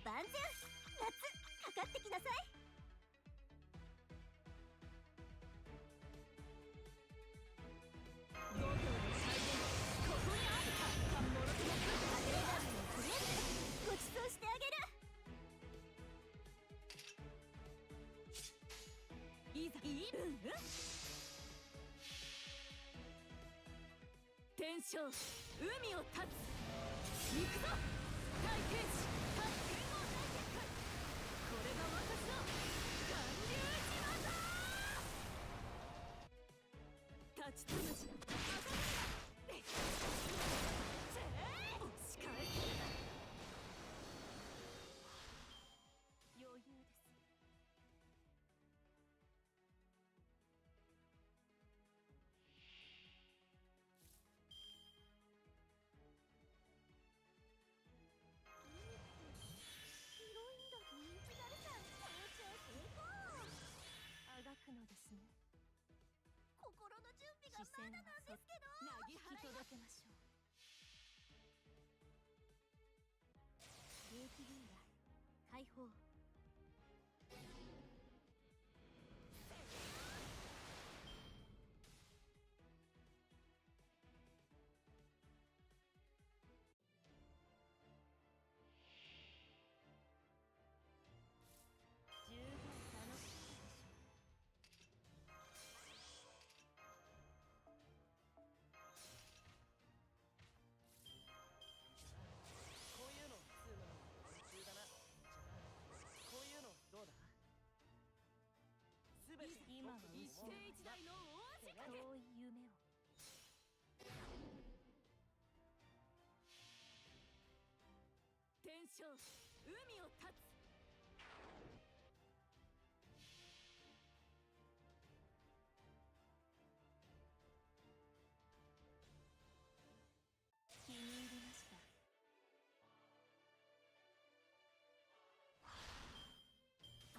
万全。夏かかってきなさい。度胸の最善、ここにあるか。もろともかけれダメのクレープごちそうしてあげる。いざ天正海を立つ。行くぞ大天使発見の大結界。これが私の巌流島だ。立ちつむし押し返す。余裕です。あがくのですね。心の準備がまだなんですけど。なぎ払いが届けましょう。霊気分来解放。十分楽しい。こういうの通の普通だな。じゃあこういうのどうだ。すべて今は一世一代の大仕掛け。遠い夢を。天正海を立つ。気に入りました。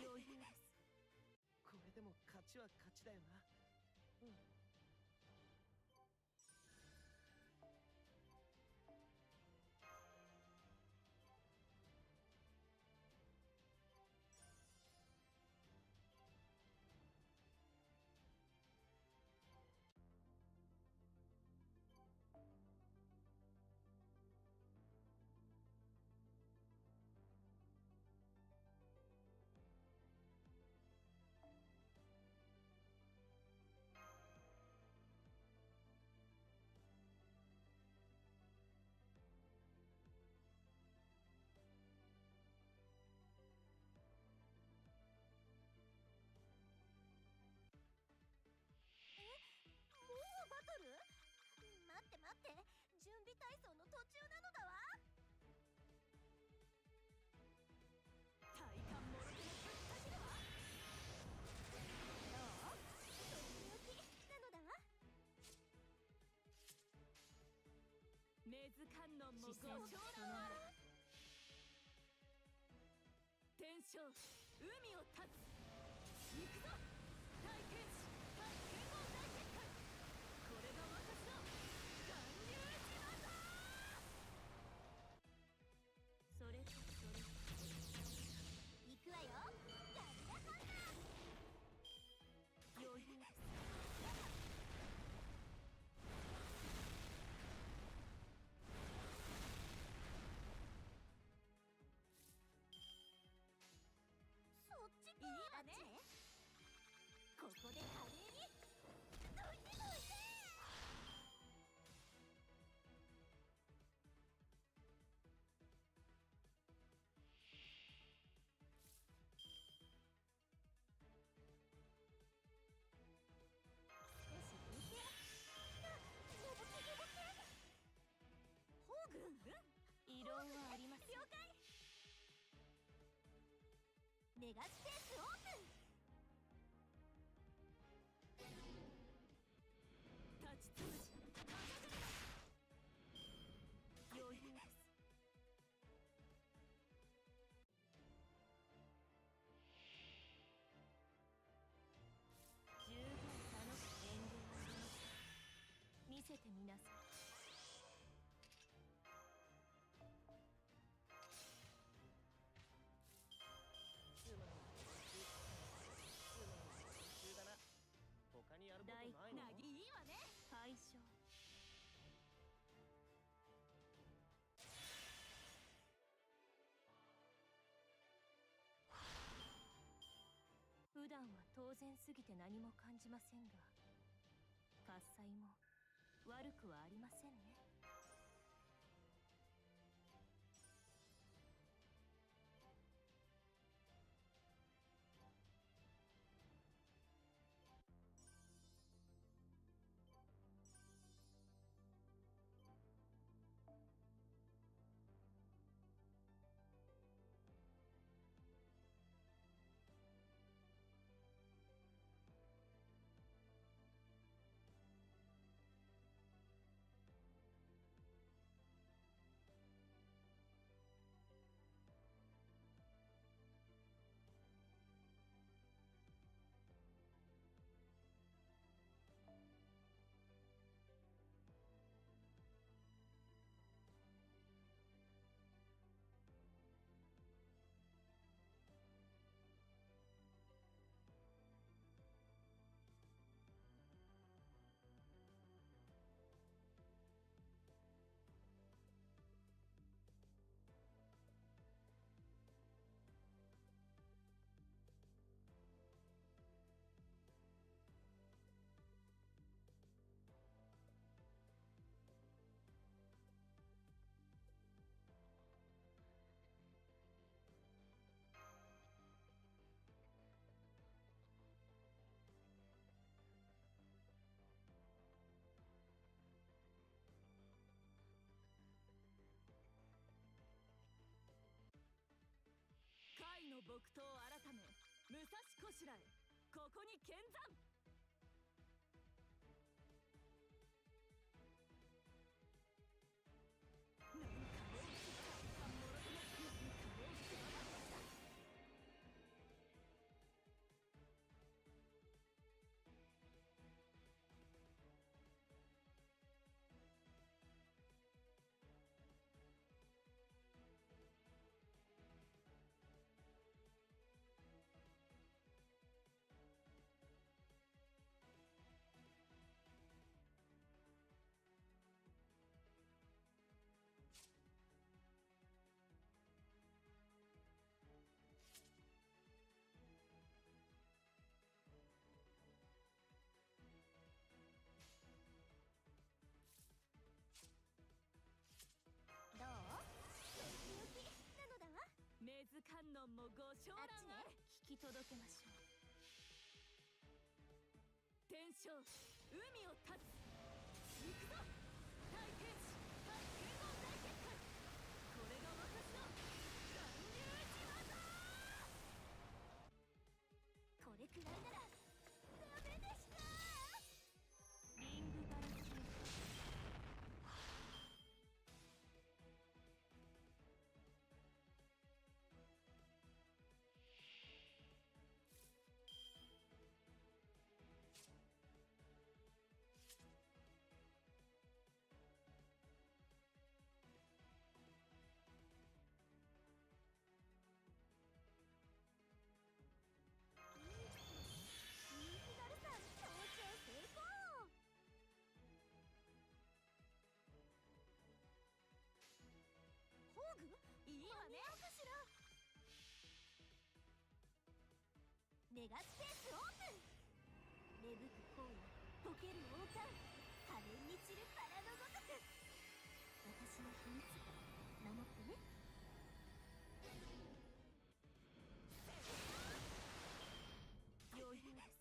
余裕です。これでも勝ちは勝ちだよな。うん。もうバトル？待って待って、準備体操の途中なのだわ。体幹もろくのぶった切るわ。どう？とっておきなのだわ。根津観音もご承諾。天正海を立つ。行くぞ大天使発見の大結界。これが私の巌流島だ。それとそれ行くわよ。ガリアハンター。余裕です。そっちか。いいわね。ここで華麗にどいてどいて。少し浮いて。登って。異論はあります。了解。メガスペースオープン。立ちつむし余裕です。十分楽しい。遠慮はあります。見せてみなさい。段は当然すぎて何も感じませんが、喝采も悪くはありませんね。甲斐の木刀改め武蔵こしらえ、ここに見参。なんかもうしばらくもろとも、なんかもうしばらくだ。どう？ドキドキなのだわ。根津観音もご承覧あれ。聞き届けましょう。天正海を立つ。行くぞ。大天使対天皇大結界。これが私の巌流島だ。これくらいならダメでした。リングバルキュー。いいわね。メガスペースオープン。芽吹く荒野、溶ける王冠、可憐に散るバラのごとく。私の秘密守ってね。余裕です。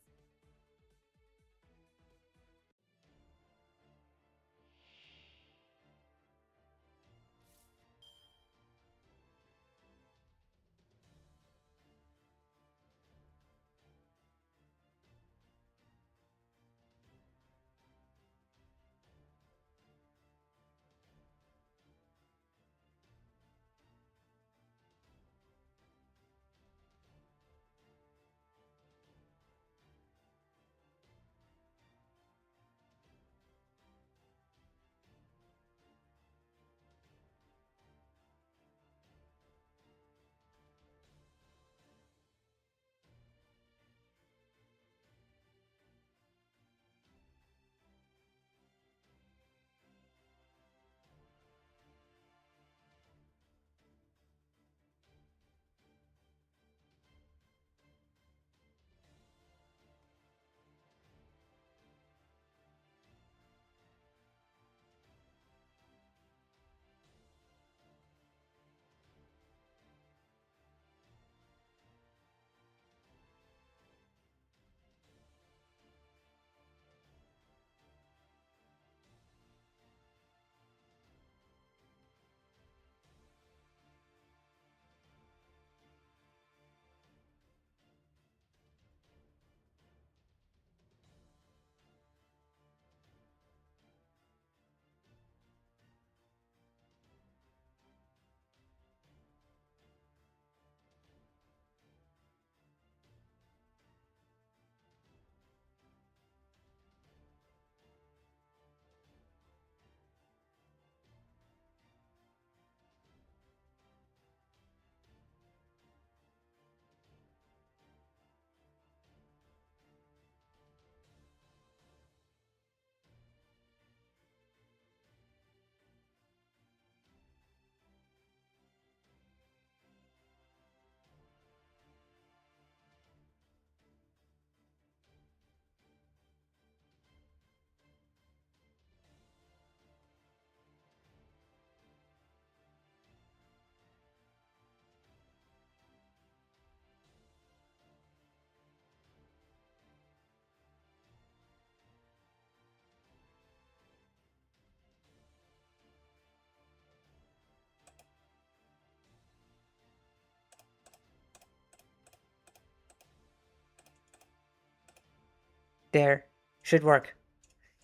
there. Should work.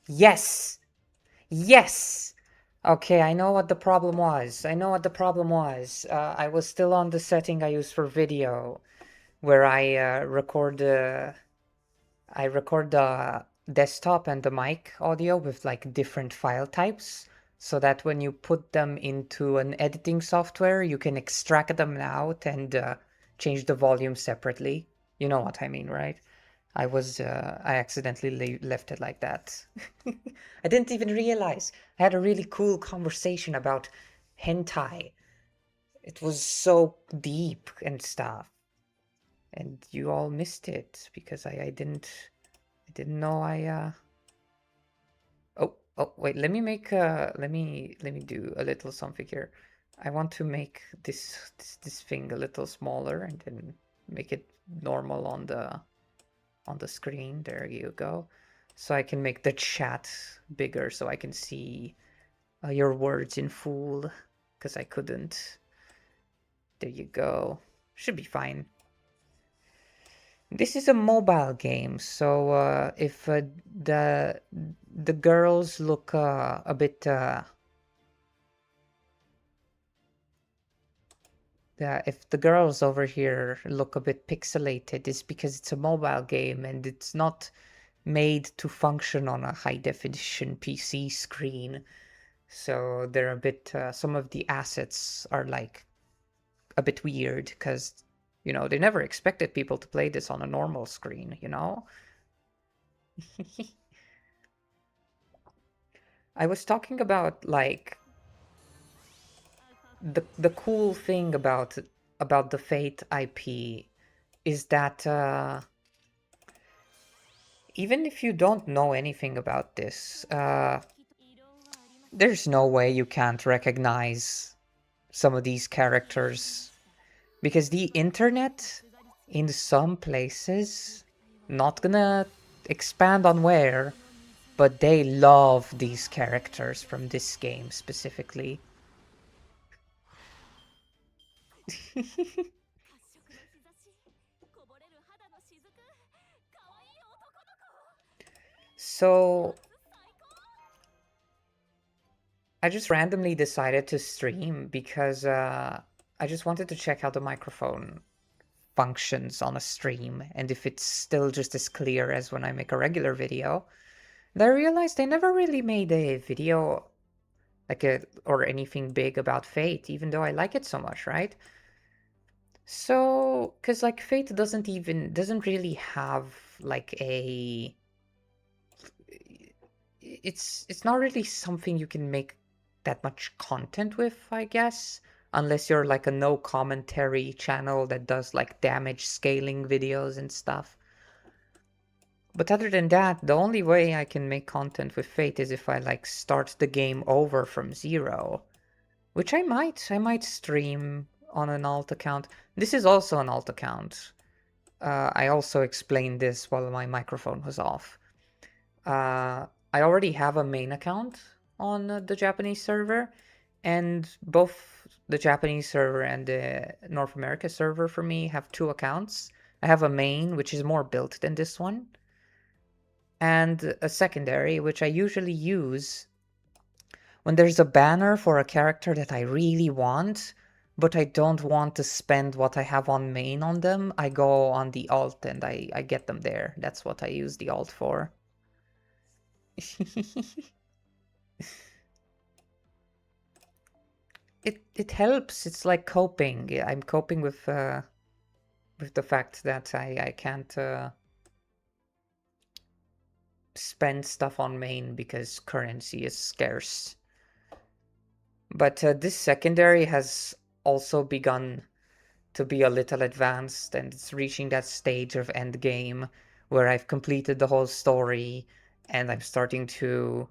Yes! Yes! Okay, I know what the problem was. I know what the problem was. I was still on the setting I use for video, where I record the desktop and the mic audio with like different file types, so that when you put them into an editing software, you can extract them out and change the volume separately. You know what I mean, right? I accidentally left it like that. I didn't even realize. I had a really cool conversation about hentai. It was so deep and stuff. And you all missed it because I didn't know oh wait, let me make let me do a little something here. I want to make this thing a little smaller and then make it normal on the screen. There you go. So I can make the chat bigger so I can see your words in full because I couldn't. There you go. Should be fine. This is a mobile game, so if the girls look a bit if the girls over here look a bit pixelated, it's because it's a mobile game and it's not made to function on a high definition PC screen. So they're a bit some of the assets are like a bit weird because they never expected people to play this on a normal screen, I was talking about like the cool thing about the Fate IP is that even if you don't know anything about this, there's no way you can't recognize some of these characters because the internet in some places, not gonna expand on where, but they love these characters from this game specifically. So I just randomly decided to stream because I just wanted to check how the microphone functions on a stream and if it's still just as clear as when I make a regular video. And I realized I never really made a video or anything big about Fate, even though I like it so much, right? So, because like Fate doesn't really have like a it's not really something you can make that much content with, I guess, unless you're like a no commentary channel that does like damage scaling videos and stuff. But other than that, the only way I can make content with Fate is if I like start the game over from zero, which I might stream on an alt account. This is also an alt account. I also explained this while my microphone was off. I already have a main account on the Japanese server, and both the Japanese server and the North America server for me have two accounts. I have a main, which is more built than this one, and a secondary, which I usually use when there's a banner for a character that I really want, but I don't want to spend what I have on main on them. I go on the alt and I get them there. That's what I use the alt for. It helps. It's like coping. I'm coping with the fact that I can't spend stuff on main because currency is scarce. But this secondary has also begun to be a little advanced, and it's reaching that stage of end game where I've completed the whole story and I'm starting to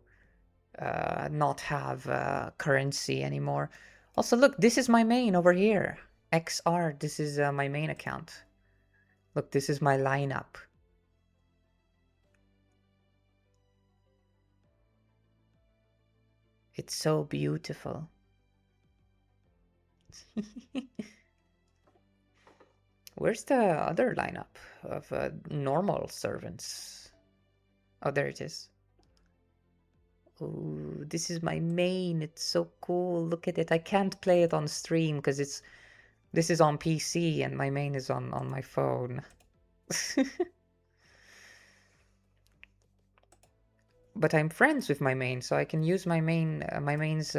not have currency anymore. Also, look, this is my main over here. XR, this is my main account. Look, this is my lineup. It's so beautiful. Where's the other lineup of normal servants? Oh, there it is. Oh, this is my main. It's so cool. Look at it. I can't play it on stream because this is on PC and my main is on my phone. But I'm friends with my main, so I can use my main's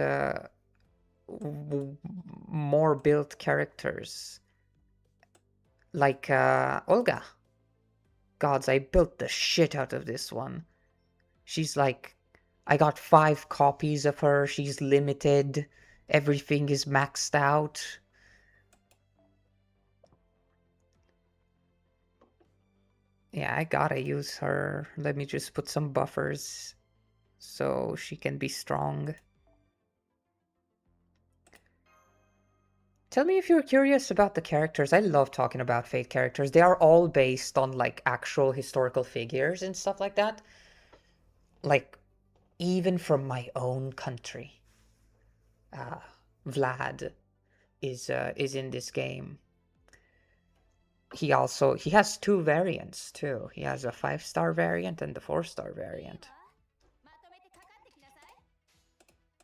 more built characters. Like Olga. Gods, I built the shit out of this one. She's like, I got 5 copies of her. She's limited. Everything is maxed out. Yeah, I gotta use her. Let me just put some buffers so she can be strong. Tell me if you're curious about the characters. I love talking about Fate characters. They are all based on like actual historical figures and stuff like that. Like even from my own country. Vlad is in this game. He has 2 variants too. He has a 5-star variant and the 4-star variant. まとめてかかってきなさい。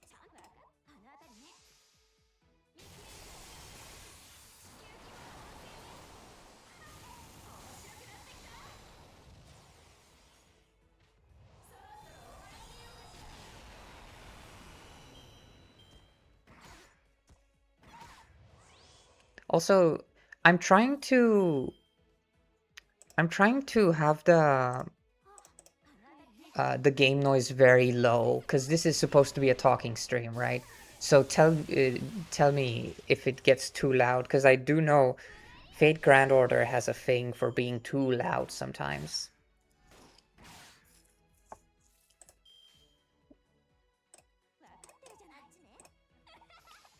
ちゃんとあの辺りね。Also, I'm trying to have the game noise very low because this is supposed to be a talking stream, right? So tell me if it gets too loud because I do know Fate Grand Order has a thing for being too loud sometimes.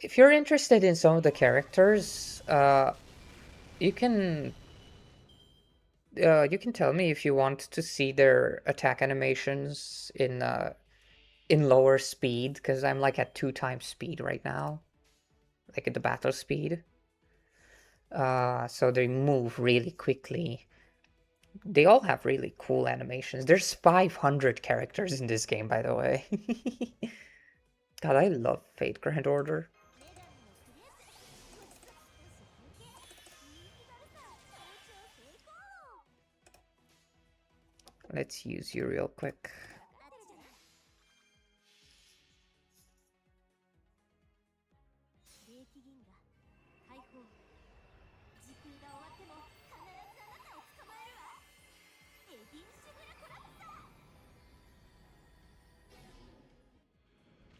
If you're interested in some of the characters, you can tell me if you want to see their attack animations in lower speed, because I'm like at 2 times speed right now, like at the battle speed. So they move really quickly. They all have really cool animations. There's 500 characters in this game, by the way. God, I love Fate Grand Order. Let's use you real quick.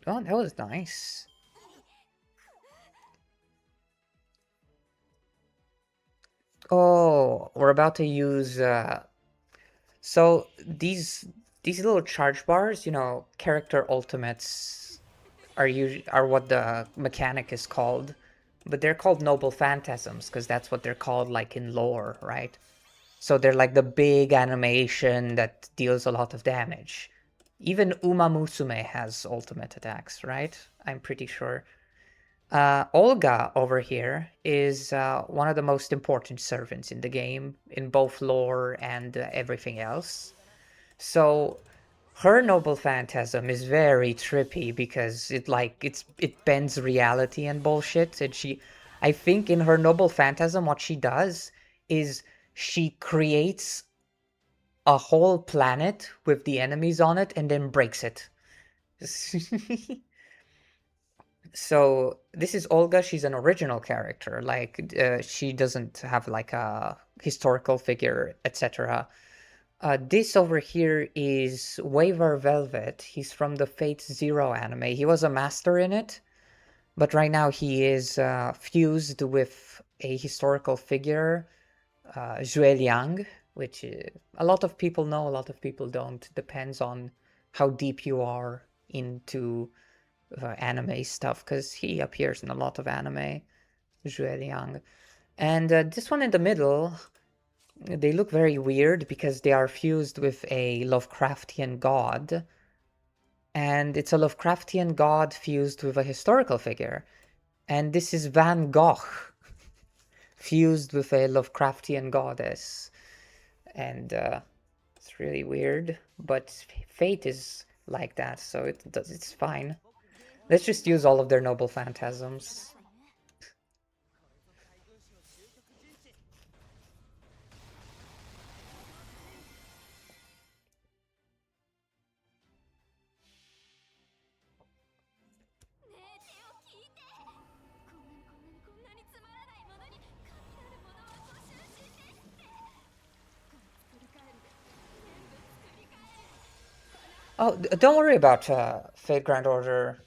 Oh, that was nice. Oh, we're about to use so these little charge bars, you know, character ultimates are what the mechanic is called, but they're called noble phantasms because that's what they're called like in lore, right? So they're like the big animation that deals a lot of damage. Even Uma Musume has ultimate attacks, right? I'm pretty sure. Olga over here is one of the most important servants in the game, in both lore and everything else. So her noble phantasm is very trippy because it bends reality and bullshit. And I think in her noble phantasm, what she does is she creates a whole planet with the enemies on it and then breaks it. So this is Olga. She's an original character. Like she doesn't have like a historical figure, etc. This over here is Waver Velvet. He's from the Fate Zero anime. He was a master in it, but right now he is fused with a historical figure, Zhuge Liang, which a lot of people know, a lot of people don't. Depends on how deep you are into anime stuff, because he appears in a lot of anime, Zhuge Liang. And this one in the middle, they look very weird because they are fused with a Lovecraftian god. And it's a Lovecraftian god fused with a historical figure. And this is Van Gogh fused with a Lovecraftian goddess. And it's really weird, but Fate is like that, so it's fine. Let's just use all of their noble phantasms. これぞ大軍師の究極陣地。ねえ手を聞いて、こんなにつまらないものに神なるものはご執心ですって。この作り変えるで全部作り変え。 Oh, don't worry about Fate Grand Order.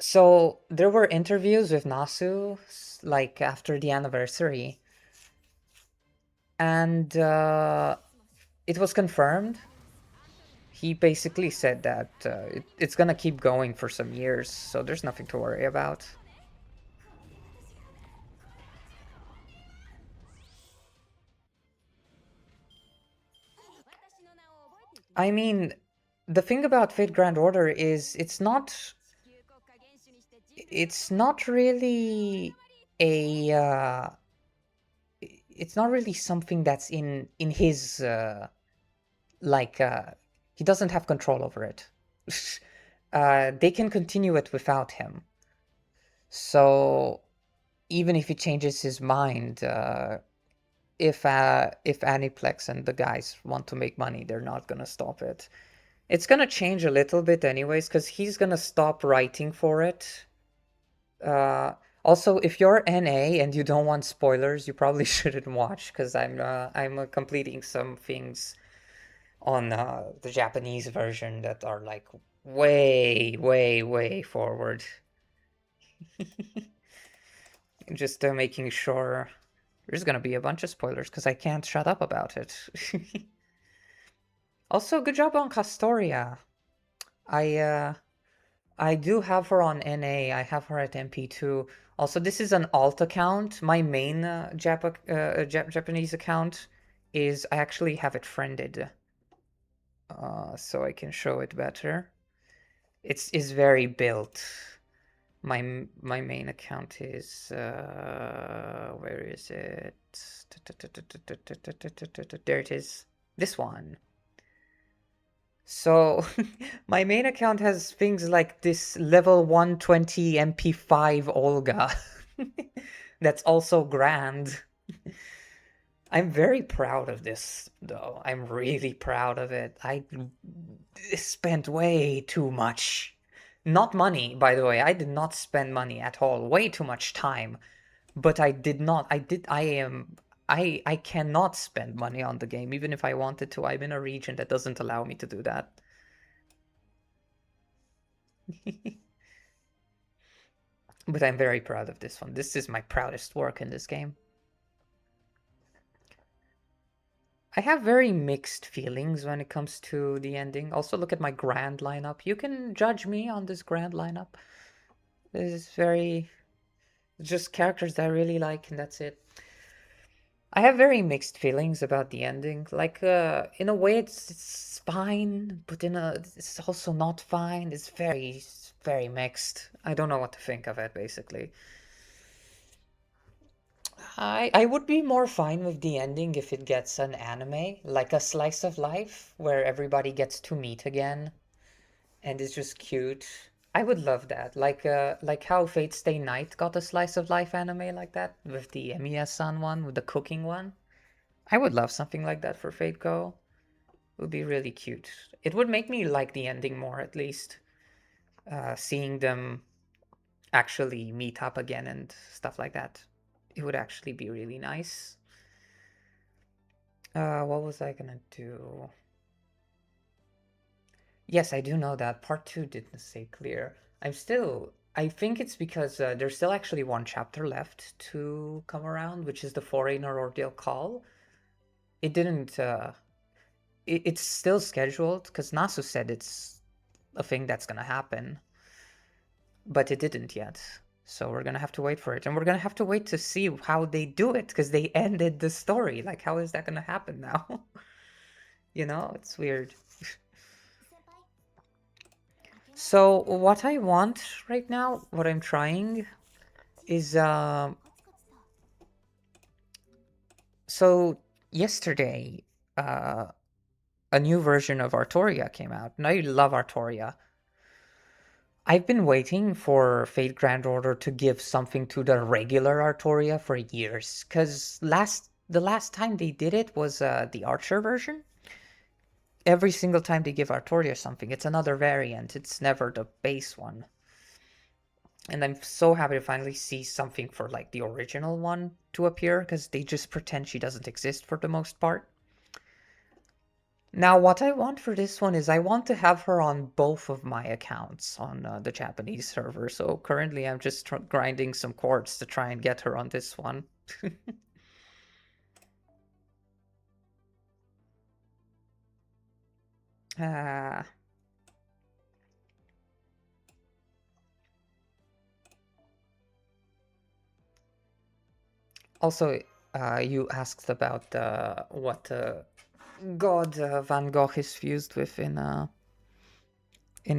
So there were interviews with Nasu, like after the anniversary, and it was confirmed. He basically said that it's gonna keep going for some years, so there's nothing to worry about. I mean, the thing about Fate Grand Order is it's not really a it's not really something that's in his like he doesn't have control over it. They can continue it without him. So even if he changes his mind, if Aniplex and the guys want to make money, they're not gonna stop it. It's gonna change a little bit anyways, because he's gonna stop writing for it. Also, if you're NA and you don't want spoilers, you probably shouldn't watch, because I'm completing some things on the Japanese version that are like way, way, way forward. Just making sure there's gonna be a bunch of spoilers because I can't shut up about it. Also, good job on Castoria. I do have her on NA. I have her at MP2. Also, this is an alt account. My main Japanese account is I actually have it friended, so I can show it better. It's very built. My main account is where is it? There it is. This one. So my main account has things like this level 120 MP5 Olga. That's also grand. I'm very proud of this, though. I'm really proud of it. I spent way too much. Not money, by the way. I did not spend money at all. Way too much time. But I did not. I cannot spend money on the game, even if I wanted to. I'm in a region that doesn't allow me to do that. But I'm very proud of this one. This is my proudest work in this game. I have very mixed feelings when it comes to the ending. Also, look at my grand lineup. You can judge me on this grand lineup. This is very... just characters that I really like, and that's it. I have very mixed feelings about the ending. Like, in a way, it's fine, but it's also not fine. It's very mixed. I don't know what to think of it, basically. I would be more fine with the ending if it gets an anime, like a slice of life, where everybody gets to meet again, and it's just cute. I would love that, like how Fate Stay Night got a slice of life anime like that, with the Emiya-san one, with the cooking one. I would love something like that for Fate Go. It would be really cute. It would make me like the ending more, at least. Seeing them actually meet up again and stuff like that. It would actually be really nice. What was I gonna do? Yes, I do know that. Part 2 didn't stay clear. I think it's because there's still actually one chapter left to come around, which is the Foreigner Ordeal Call. It didn't, it's still scheduled, because Nasu said it's a thing that's gonna happen. But it didn't yet. So we're gonna have to wait for it. And we're gonna have to wait to see how they do it, because they ended the story. Like, how is that gonna happen now? You know, it's weird. So what I want right now, what I'm trying is so yesterday a new version of Artoria came out, and I love Artoria. I've been waiting for Fate Grand Order to give something to the regular Artoria for years, because the last time they did it was the Archer version. Every single time they give Artoria something, it's another variant. It's never the base one. And I'm so happy to finally see something for like the original one to appear, because they just pretend she doesn't exist for the most part. Now, what I want for this one is I want to have her on both of my accounts on the Japanese server. So currently I'm just grinding some chords to try and get her on this one. Ah. Also, you asked about what god Van Gogh is fused with in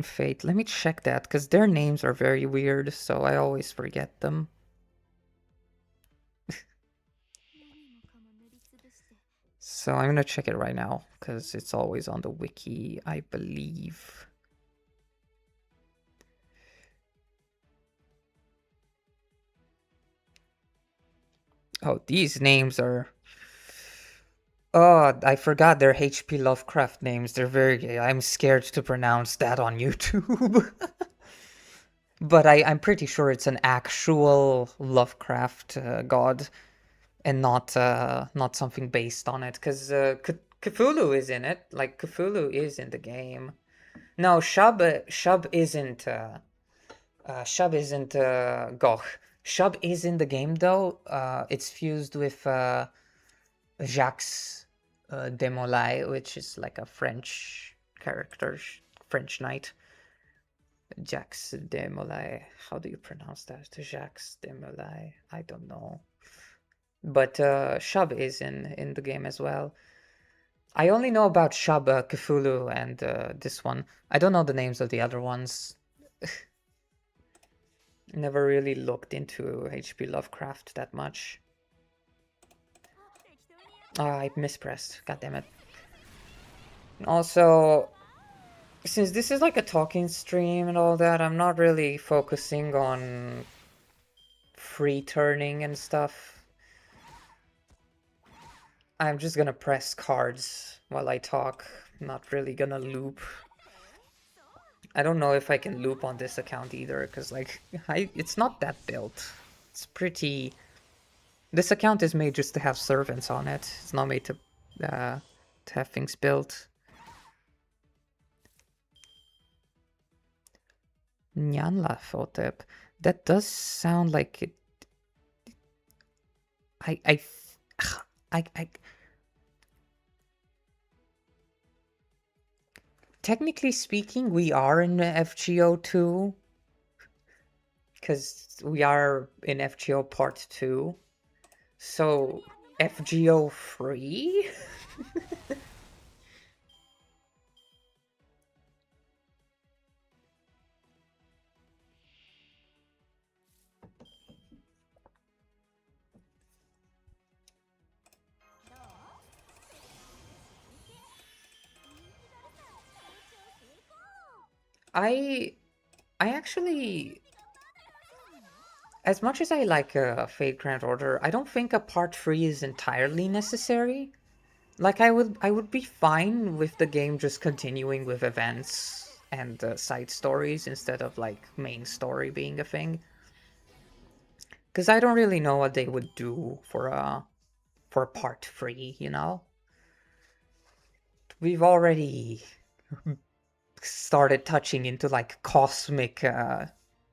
Fate. Let me check that, because their names are very weird, so I always forget them. So I'm gonna check it right now, because it's always on the wiki, I believe. Oh, these names are... Oh, I forgot their HP Lovecraft names. They're very... I'm scared to pronounce that on YouTube. But I'm pretty sure it's an actual Lovecraft god, and not something based on it. Because Cthulhu is in it. Like, Cthulhu is in the game. No, Shub isn't... Shub isn't Goch. Shub is in the game, though. It's fused with Jacques de Molay, which is like a French character, French knight. Jacques de Molay. How do you pronounce that? Jacques de Molay. I don't know. But Shub is in the game as well. I only know about Shub, Cthulhu, and this one. I don't know the names of the other ones. Never really looked into H.P. Lovecraft that much. Ah, I mispressed. God damn it. Also, since this is like a talking stream and all that, I'm not really focusing on free turning and stuff. I'm just gonna press cards while I talk. I'm not really gonna loop. I don't know if I can loop on this account either, because like, it's not that built. It's pretty... This account is made just to have servants on it. It's not made to have things built. Nyanla Photep. That does sound like it. I technically speaking, we are in FGO 2. Because we are in FGO Part 2. So, FGO 3? I actually, as much as I like Fate Grand Order, I don't think a part 3 is entirely necessary. Like, I would be fine with the game just continuing with events and side stories instead of like main story being a thing. Because I don't really know what they would do for part 3, you know? We've already started touching into like cosmic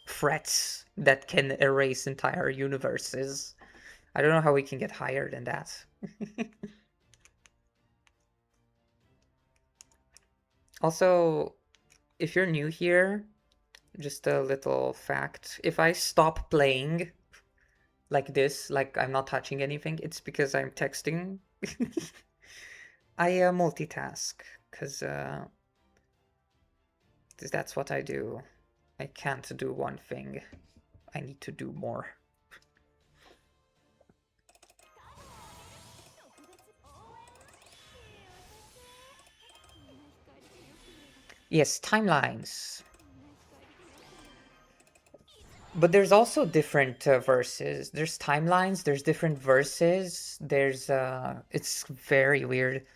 threats that can erase entire universes. I don't know how we can get higher than that. Also, if you're new here, just a little fact. If I stop playing like this, like I'm not touching anything, it's because I'm texting. I multitask, because that's what I do. I can't do one thing. I need to do more. Yes, timelines. But there's also different verses. There's timelines, there's different verses. There's it's very weird.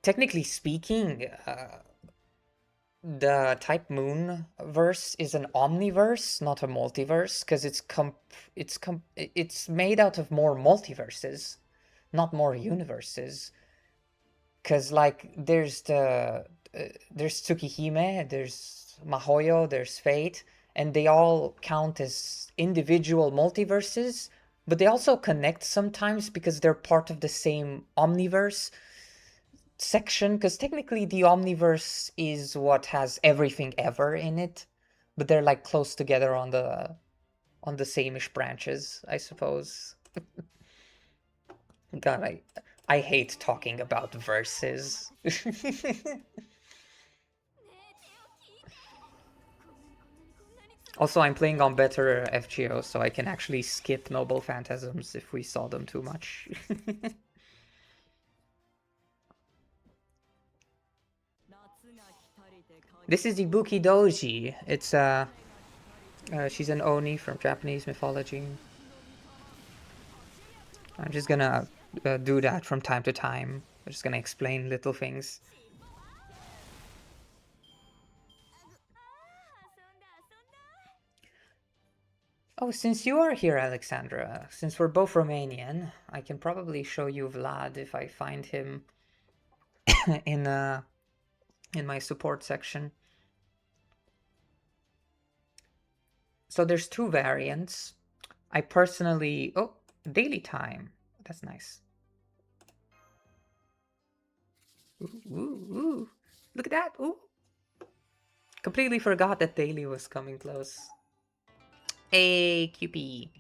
Technically speaking, the Type Moon verse is an omniverse, not a multiverse, because it's made out of more multiverses, not more universes. Because like there's Tsukihime, there's Mahoyo, there's Fate, and they all count as individual multiverses, but they also connect sometimes because they're part of the same omniverse section, because technically the omniverse is what has everything ever in it, but they're like close together on the same-ish branches, I suppose. God, I hate talking about verses. Also, I'm playing on better FGO, so I can actually skip Noble Phantasms if we saw them too much. This is Ibuki Doji. It's she's an Oni from Japanese mythology. I'm just gonna do that from time to time. I'm just gonna explain little things. Oh, since you are here, Alexandra, since we're both Romanian, I can probably show you Vlad if I find him in my support section. So there's two variants. I personally... Oh, daily time. That's nice. Ooh, ooh, ooh. Look at that. Ooh. Completely forgot that daily was coming close. Hey, QP.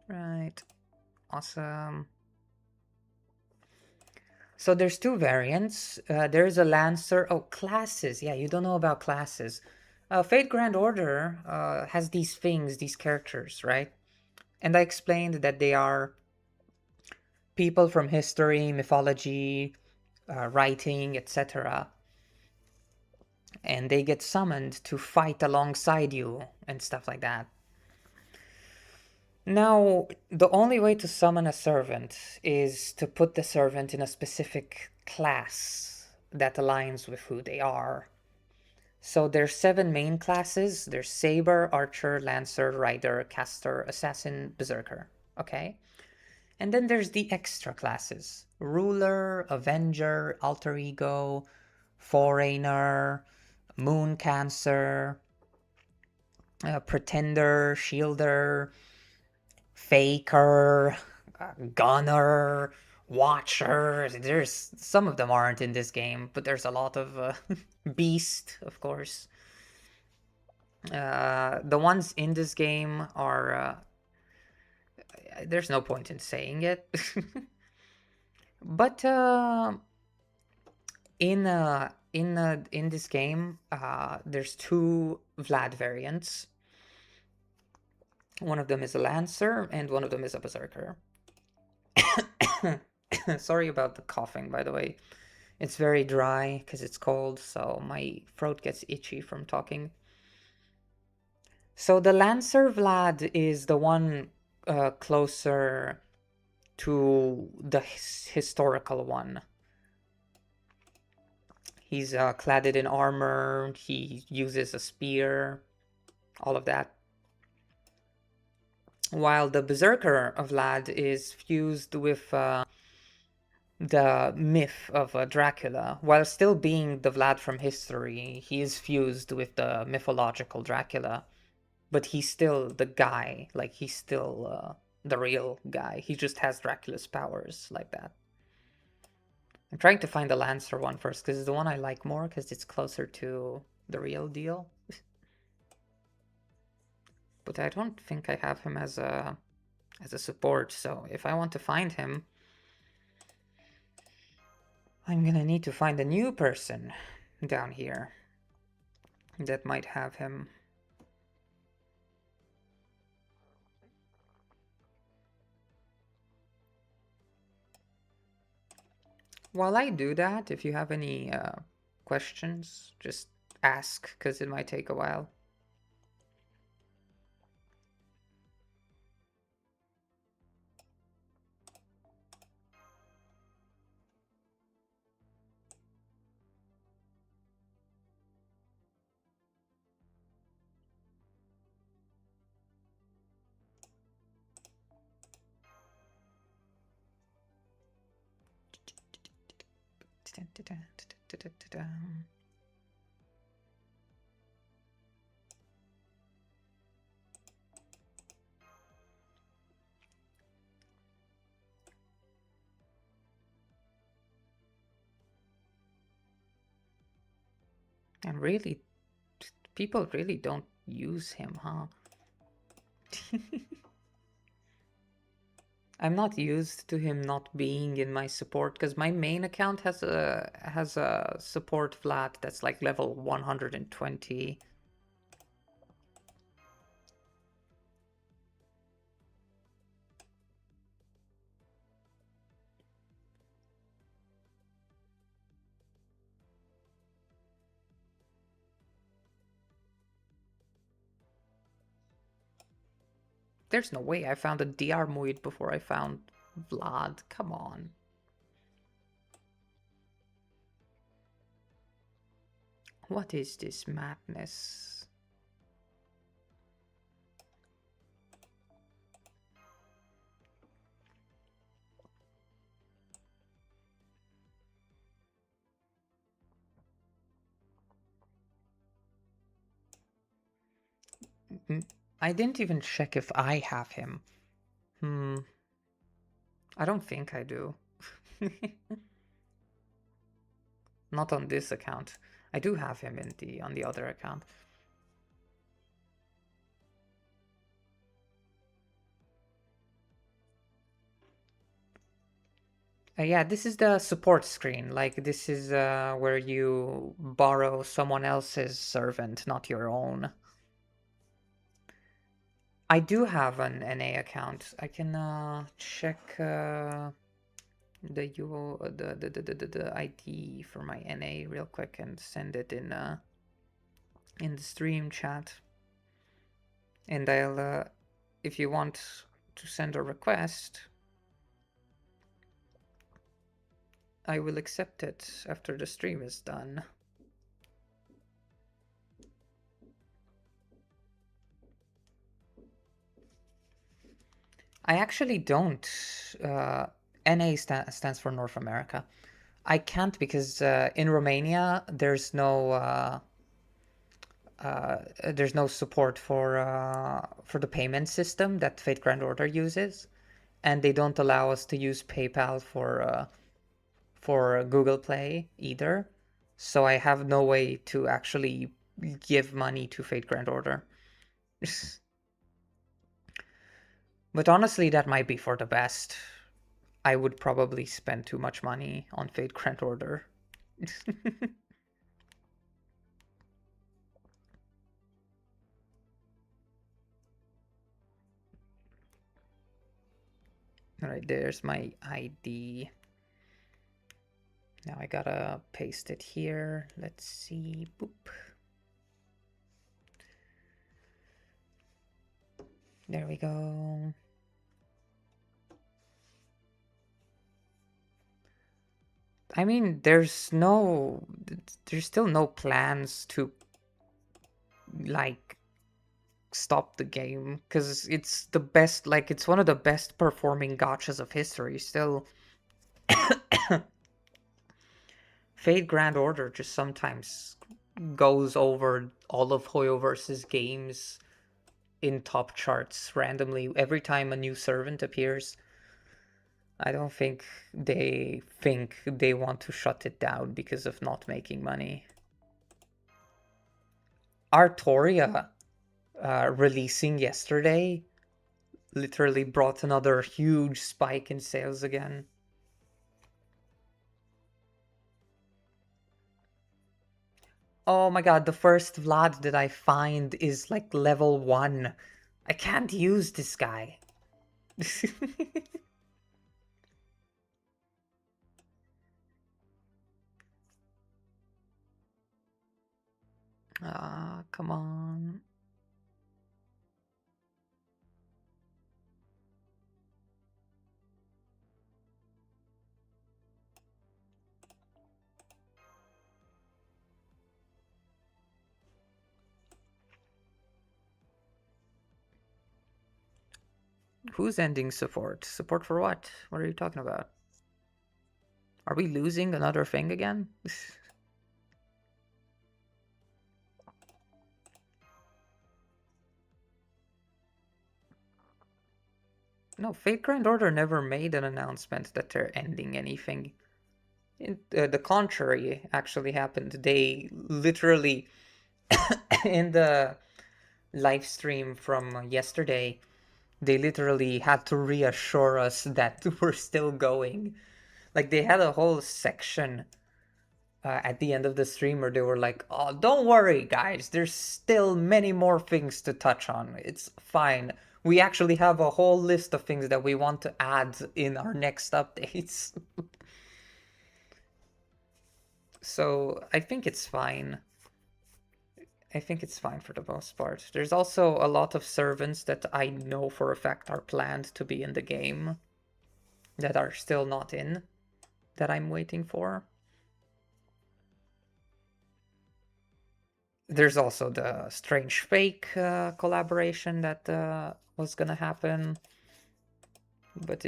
Right. Awesome. So there's two variants. There's a Lancer. Oh, classes. Yeah, you don't know about classes. Fate Grand Order has these things, these characters, right? And I explained that they are people from history, mythology, writing, etc. And they get summoned to fight alongside you and stuff like that. Now, the only way to summon a servant is to put the servant in a specific class that aligns with who they are. So there's 7 main classes. There's Saber, Archer, Lancer, Rider, Caster, Assassin, Berserker. Okay? And then there's the extra classes. Ruler, Avenger, Alter Ego, Foreigner, Moon Cancer, Pretender, Shielder, Faker, Gunner, Watcher. There's some of them aren't in this game, but there's a lot of Beast, of course. The ones in this game are there's no point in saying it. But in this game, there's 2 Vlad variants. One of them is a Lancer, and one of them is a Berserker. Sorry about the coughing, by the way. It's very dry because it's cold, so my throat gets itchy from talking. So the Lancer Vlad is the one closer to the historical one. He's cladded in armor, he uses a spear, all of that. While the Berserker Vlad is fused with the myth of Dracula. While still being the Vlad from history, he is fused with the mythological Dracula. But he's still the guy, like he's still the real guy. He just has Dracula's powers like that. I'm trying to find the Lancer one first, because it's the one I like more, because it's closer to the real deal. But I don't think I have him as a support, so if I want to find him, I'm gonna need to find a new person down here that might have him. While I do that, if you have any questions, just ask, because it might take a while. And really, people really don't use him, huh? I'm not used to him not being in my support, because my main account has a support flat that's like level 120. There's no way I found a DR Muid before I found Vlad. Come on. What is this madness? I didn't even check if I have him. I don't think I do. Not on this account. I do have him on the other account. Yeah, this is the support screen. Like, this is where you borrow someone else's servant, not your own. I do have an NA account. I can check the ID for my NA real quick and send it in the stream chat. And I'll, if you want to send a request, I will accept it after the stream is done. I actually don't. NA stands for North America. I can't because in Romania there's no support for the payment system that Fate Grand Order uses, and they don't allow us to use PayPal for Google Play either. So I have no way to actually give money to Fate Grand Order. But honestly, that might be for the best. I would probably spend too much money on Fate Grand Order. Alright, there's my ID. Now I gotta paste it here. Let's see. Boop. There we go. I mean, there's still no plans to like stop the game, because it's the best, like it's one of the best performing gachas of history still. Fate Grand Order just sometimes goes over all of Hoyoverse's games in top charts randomly every time a new servant appears. I don't think they want to shut it down because of not making money. Artoria releasing yesterday literally brought another huge spike in sales again. Oh my god, the first Vlad that I find is like level 1. I can't use this guy. Ah, come on. Who's ending support? Support for what? What are you talking about? Are we losing another thing again? No, Fate Grand Order never made an announcement that they're ending anything. The contrary actually happened. They literally, in the live stream from yesterday, they literally had to reassure us that we're still going. Like, they had a whole section at the end of the stream where they were like, oh, don't worry, guys, there's still many more things to touch on. It's fine. We actually have a whole list of things that we want to add in our next updates. So I think it's fine. I think it's fine for the most part. There's also a lot of servants that I know for a fact are planned to be in the game that are still not in, that I'm waiting for. There's also the Strange Fake collaboration that was gonna happen, but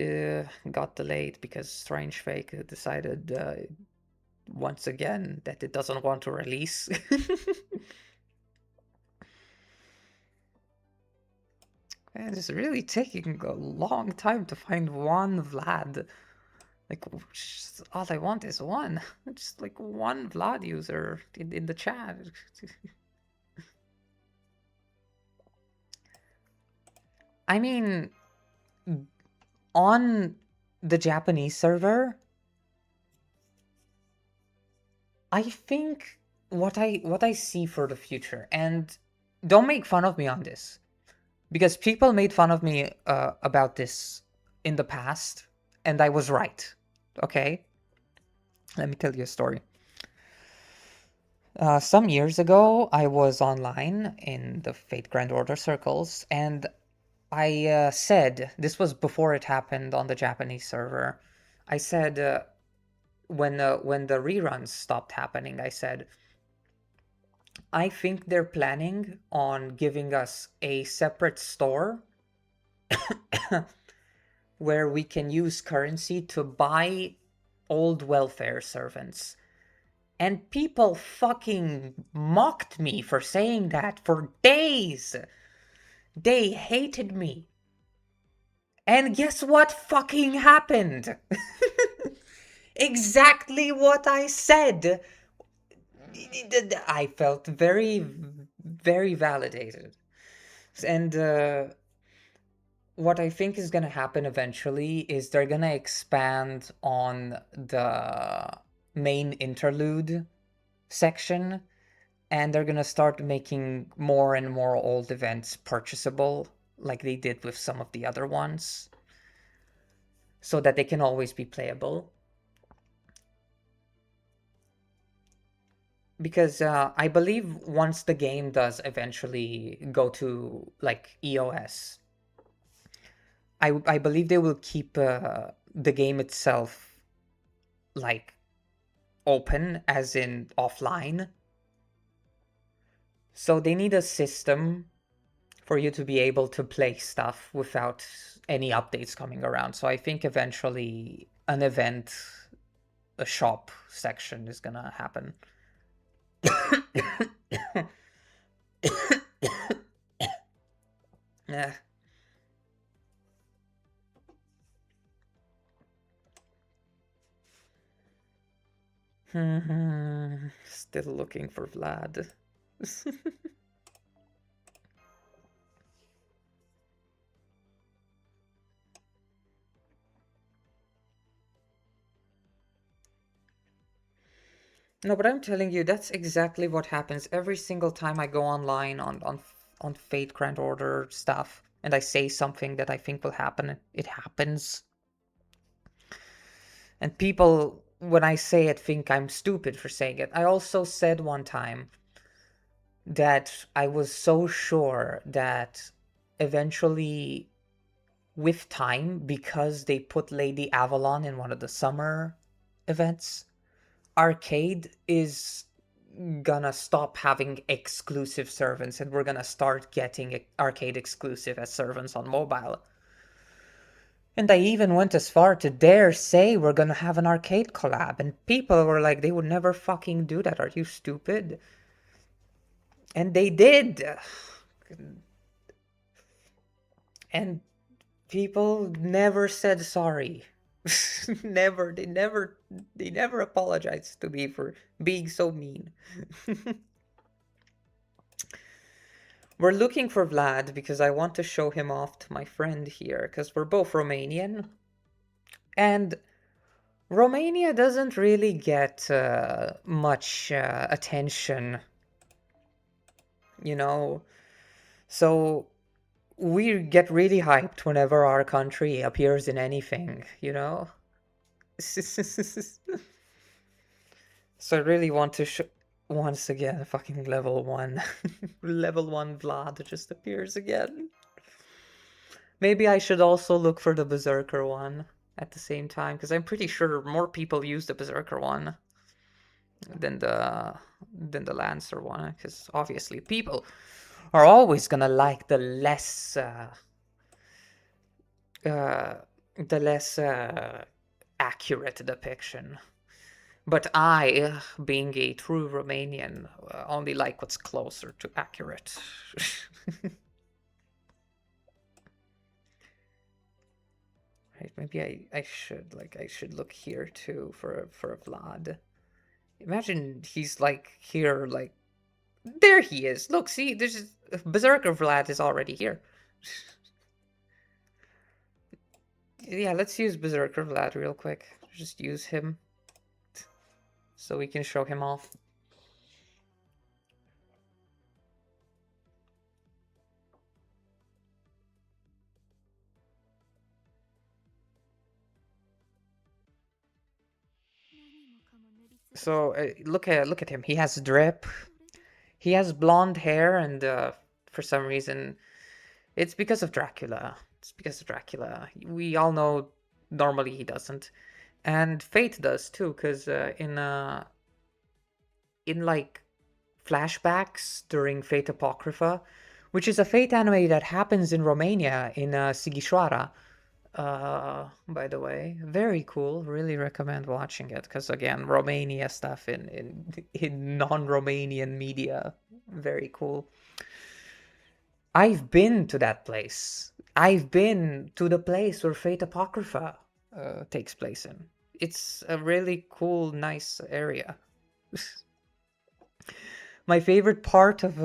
got delayed because Strange Fake decided once again that it doesn't want to release. And it's really taking a long time to find one Vlad. Like, all I want is one. Just like one Vlad user in the chat. I mean, on the Japanese server, I think what I see for the future, and don't make fun of me on this, because people made fun of me about this in the past, and I was right. Okay, let me tell you a story. Some years ago, I was online in the Fate Grand Order circles, and I said, this was before it happened on the Japanese server. I said, when the reruns stopped happening, I said, I think they're planning on giving us a separate store where we can use currency to buy old welfare servants. And people fucking mocked me for saying that for days. They hated me. And guess what fucking happened? Exactly what I said. I felt very, very validated. And what I think is going to happen eventually is they're going to expand on the main interlude section, and they're going to start making more and more old events purchasable, like they did with some of the other ones, so that they can always be playable. Because I believe once the game does eventually go to like EOS, I believe they will keep the game itself like open, as in offline. So they need a system for you to be able to play stuff without any updates coming around. So I think eventually an event, a shop section is gonna happen. Yeah. Still looking for Vlad. No, but I'm telling you, that's exactly what happens every single time I go online on Fate Grand Order stuff, and I say something that I think will happen. It happens. And people, when I say it, think I'm stupid for saying it. I also said one time that I was so sure that eventually, with time, because they put Lady Avalon in one of the summer events, Arcade is gonna stop having exclusive servants and we're gonna start getting Arcade exclusive as servants on mobile. And I even went as far to dare say we're gonna have an Arcade collab, and people were like, they would never fucking do that. Are you stupid? And they did. And people never said sorry. Never. They never apologized to me for being so mean. We're looking for Vlad because I want to show him off to my friend here, because we're both Romanian. And Romania doesn't really get much attention, you know? So we get really hyped whenever our country appears in anything, you know? So I really want to once again, fucking level 1. Level 1 Vlad just appears again. Maybe I should also look for the Berserker one at the same time, because I'm pretty sure more people use the Berserker one than the Lancer one, because obviously people are always gonna like the less accurate depiction. But I, being a true Romanian, only like what's closer to accurate. Right, maybe I should look here too for Vlad. Imagine he's like here, like there he is. Look, see, this is Berserker Vlad is already here. Yeah, let's use Berserker Vlad real quick. Just use him so we can show him off. So look at him. He has drip. He has blonde hair, and for some reason, it's because of Dracula. It's because of Dracula. We all know normally he doesn't, and Fate does too. Because in like flashbacks during Fate Apocrypha, which is a Fate anime that happens in Romania in Sighișoara. By the way, very cool. Really recommend watching it because again, Romania stuff in non-Romanian media, very cool. I've been to that place. I've been to the place where Fate Apocrypha takes place in. It's a really cool, nice area. My favorite part of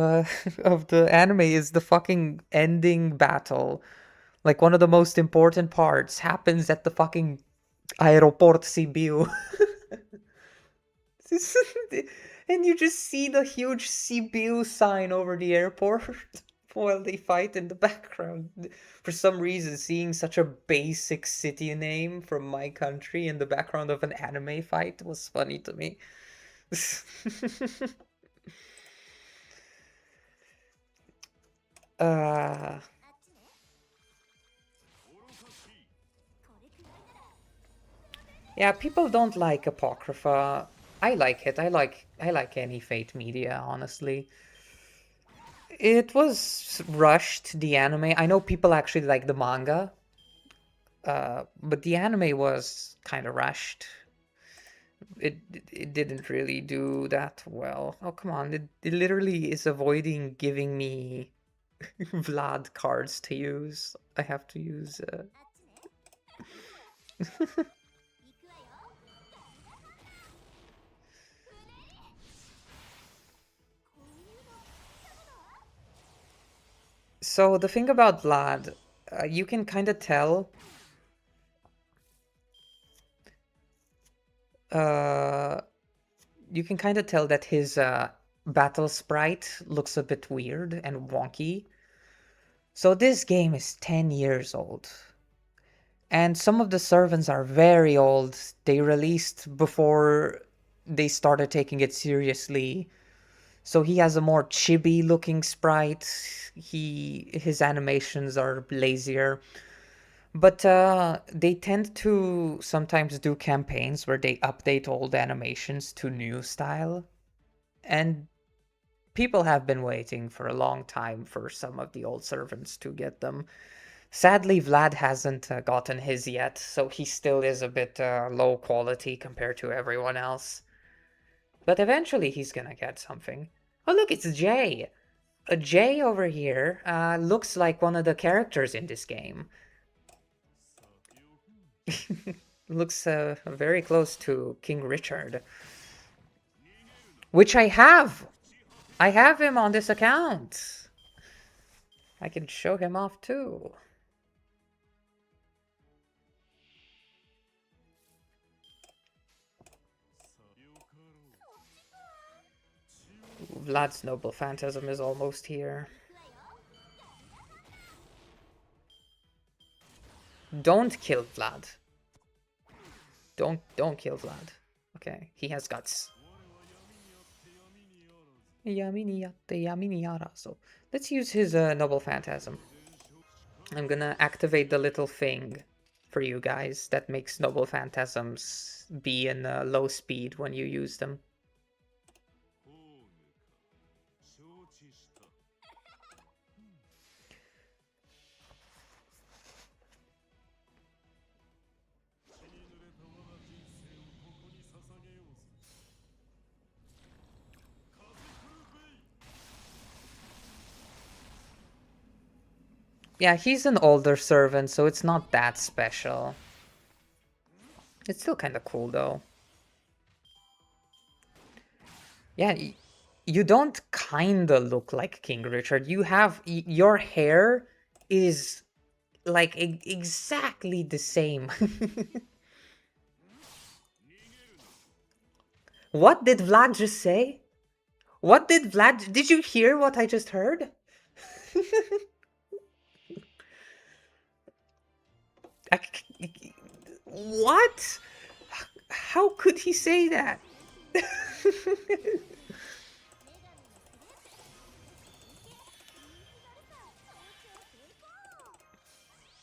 of the anime is the fucking ending battle. Like one of the most important parts happens at the fucking Aeroport Sibiu. And you just see the huge Sibiu sign over the airport while they fight in the background. For some reason, seeing such a basic city name from my country in the background of an anime fight was funny to me. Yeah, people don't like Apocrypha. I like it. I like any Fate media, honestly. It was rushed, the anime. I know people actually like the manga, but the anime was kind of rushed. It didn't really do that well. Oh, come on. It literally is avoiding giving me Vlad cards to use. I have to use So the thing about Vlad, you can kind of tell that his battle sprite looks a bit weird and wonky. So this game is 10 years old. And some of the servants are very old. They released before they started taking it seriously. So he has a more chibi looking sprite. His animations are lazier. But they tend to sometimes do campaigns where they update old animations to new style. And people have been waiting for a long time for some of the old servants to get them. Sadly, Vlad hasn't gotten his yet, so he still is a bit low quality compared to everyone else. But eventually he's gonna get something. Oh look, it's Jay! A Jay over here looks like one of the characters in this game. Looks very close to King Richard. Which I have! I have him on this account! I can show him off too. Vlad's Noble Phantasm is almost here. Don't kill Vlad. Don't kill Vlad. Okay, he has guts. So let's use his Noble Phantasm. I'm gonna activate the little thing for you guys that makes Noble Phantasms be in low speed when you use them. Yeah, he's an older servant, so it's not that special. It's still kind of cool, though. Yeah, you don't kinda look like King Richard. You have... your hair is, like, exactly the same. What did Vlad just say? What did Vlad... Did you hear what I just heard? What? How could he say that?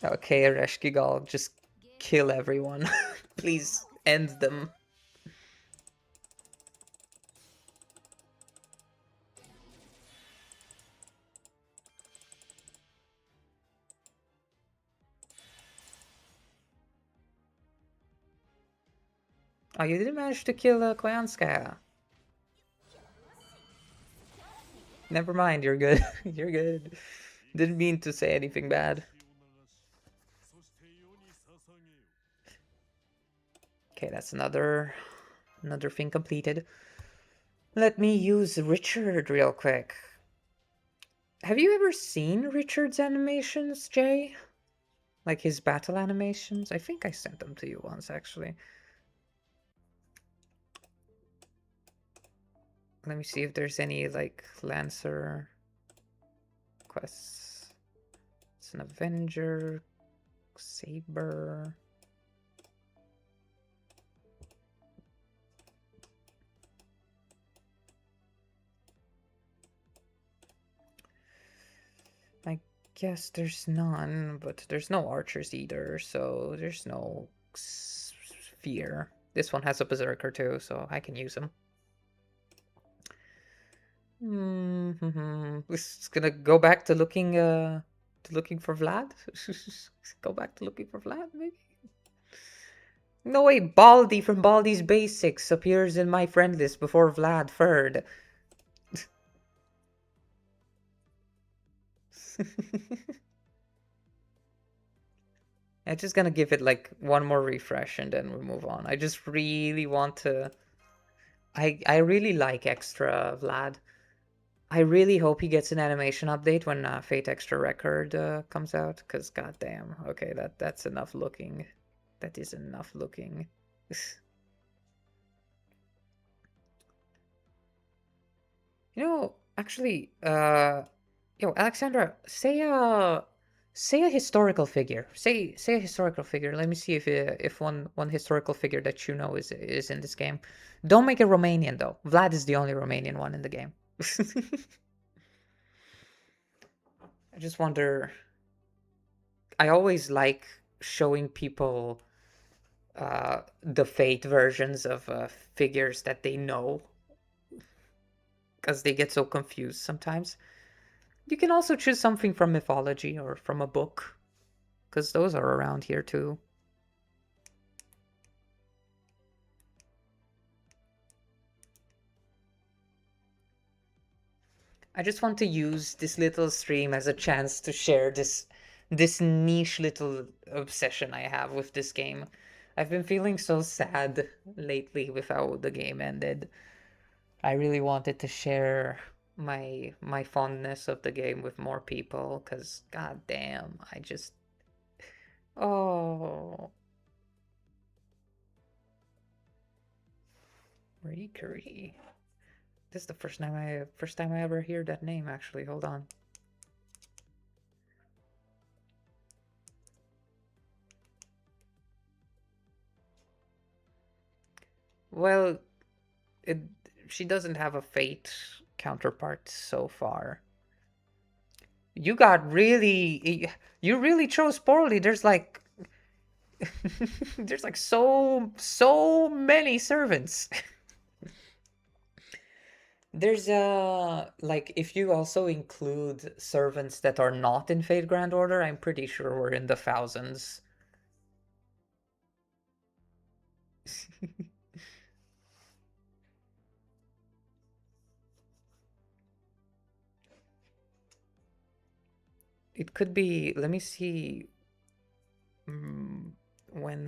Okay, Ereshkigal, just kill everyone. Please end them. Oh, you didn't manage to kill Koyanskaya. Never mind, you're good. You're good. Didn't mean to say anything bad. Okay, that's another thing completed. Let me use Richard real quick. Have you ever seen Richard's animations, Jay? Like his battle animations? I think I sent them to you once, actually. Let me see if there's any, like, Lancer quests. It's an Avenger, Saber. I guess there's none, but there's no archers either, so there's no fear. This one has a berserker too, so I can use him. This is gonna go back to looking for Vlad. Go back to looking for Vlad, maybe. No way, Baldi from Baldi's Basics appears in my friend list before Vlad third. I'm just gonna give it like one more refresh and then we move on. I just really want to... I really like Extra Vlad. I really hope he gets an animation update when Fate Extra Record comes out, because goddamn, okay, that's enough looking. That is enough looking. You know, actually, yo, Alexandra, say a historical figure. Say a historical figure. Let me see if one historical figure that you know is in this game. Don't make it Romanian though. Vlad is the only Romanian one in the game. I just wonder. I always like showing people the Fate versions of figures that they know, because they get so confused sometimes. You can also choose something from mythology or from a book, because those are around here too. I just want to use this little stream as a chance to share this niche little obsession I have with this game. I've been feeling so sad lately with how the game ended. I really wanted to share my fondness of the game with more people, cuz god damn, I just oh, Rikuri. This is the first time I ever hear that name actually. Hold on. Well, it she doesn't have a Fate counterpart so far. You got really you really chose poorly. There's like there's like so many servants. There's like if you also include servants that are not in Fate Grand Order, I'm pretty sure we're in the thousands. It could be, let me see, when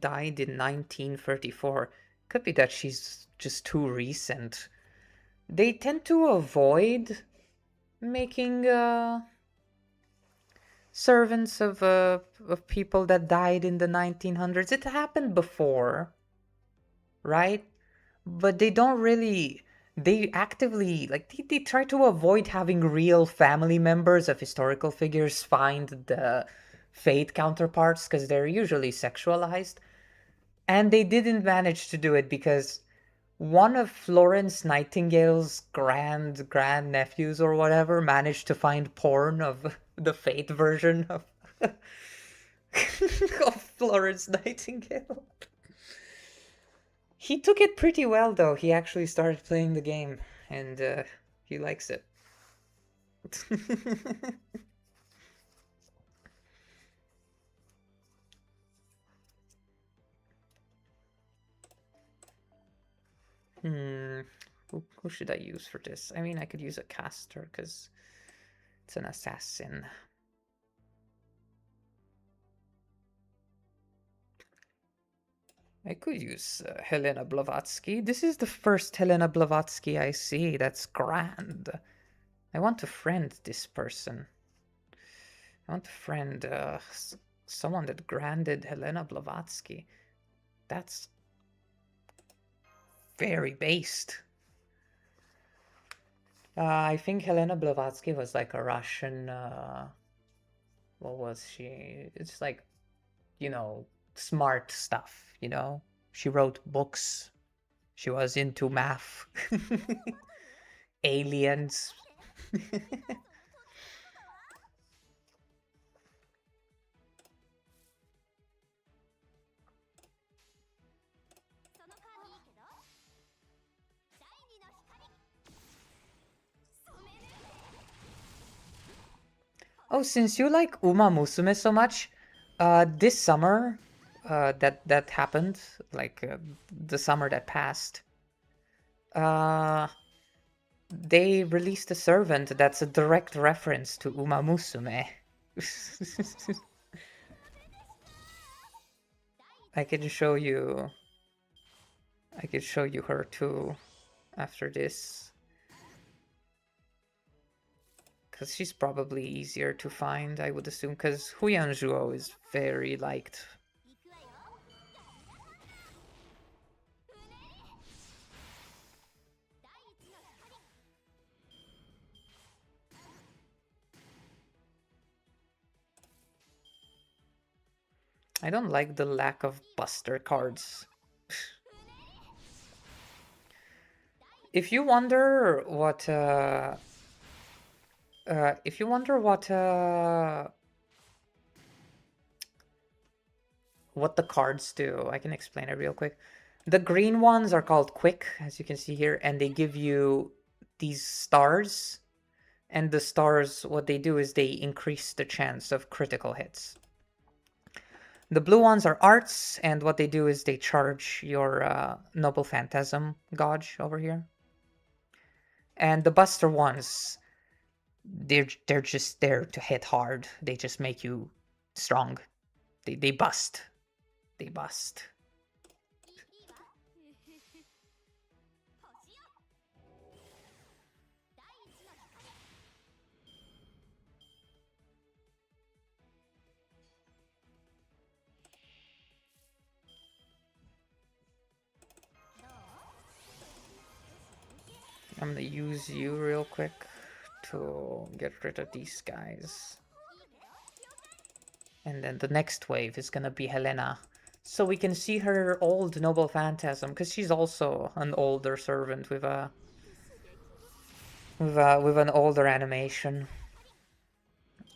died in 1934. Could be that she's just too recent. They tend to avoid making servants of people that died in the 1900s. It happened before, right? But they don't really, they actively like they try to avoid having real family members of historical figures find the Fate counterparts because they're usually sexualized. And they didn't manage to do it because one of Florence Nightingale's grand nephews or whatever managed to find porn of the Fate version of of Florence Nightingale. He took it pretty well though. He actually started playing the game and he likes it. Hmm. Who should I use for this? I mean, I could use a caster because it's an assassin. I could use Helena Blavatsky. This is the first Helena Blavatsky I see. That's grand. I want to friend this person. I want to friend someone that granded Helena Blavatsky. That's very based. I think Helena Blavatsky was like a Russian. What was she? It's like, smart stuff, She wrote books. She was into math. Aliens. Oh, since you like Uma Musume so much, this summer, that happened, like the summer that passed, they released a servant that's a direct reference to Uma Musume. I can show you. I can show you her too after this. Because she's probably easier to find, I would assume, because Huyan Zhuo is very liked. I don't like the lack of Buster cards. If you wonder what if you wonder what the cards do, I can explain it real quick. The green ones are called quick, as you can see here, and they give you these stars. And the stars, what they do is they increase the chance of critical hits. The blue ones are arts, and what they do is they charge your Noble Phantasm gauge over here. And the Buster ones, they're just there to hit hard. They just make you strong. They bust. They bust. I'm gonna use you real quick to get rid of these guys. And then the next wave is gonna be Helena. So we can see her old Noble Phantasm, because she's also an older servant with an older animation.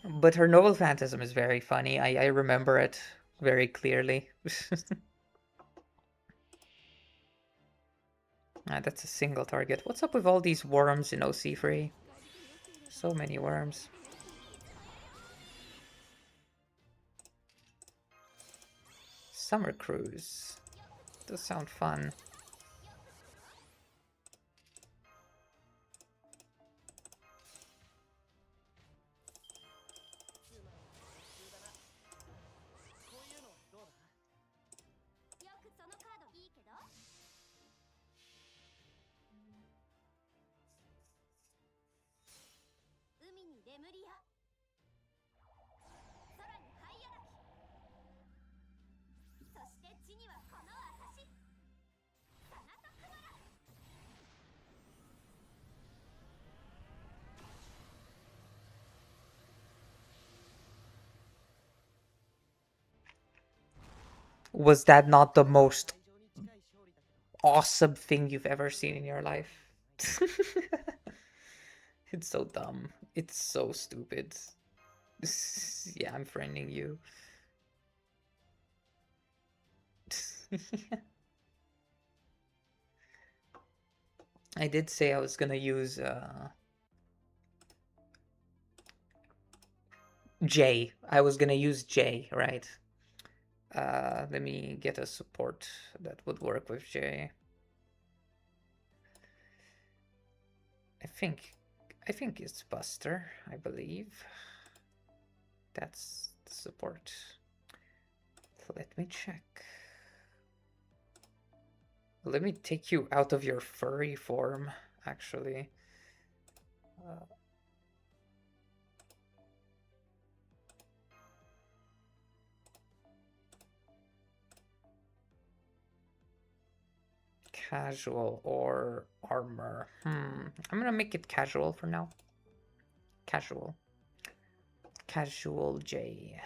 But her Noble Phantasm is very funny. I remember it very clearly. That's a single target. What's up with all these worms in OC3? So many worms. Summer Cruise. Does sound fun. Was that not the most awesome thing you've ever seen in your life? It's so dumb. It's so stupid. Yeah, I'm friending you. I did say I was gonna use J. I was gonna use J, right? Let me get a support that would work with J. I think it's Buster, I believe. That's the support. Let me check. Let me take you out of your furry form, actually. Casual or armor? I'm gonna make it casual for now. Casual. Casual J.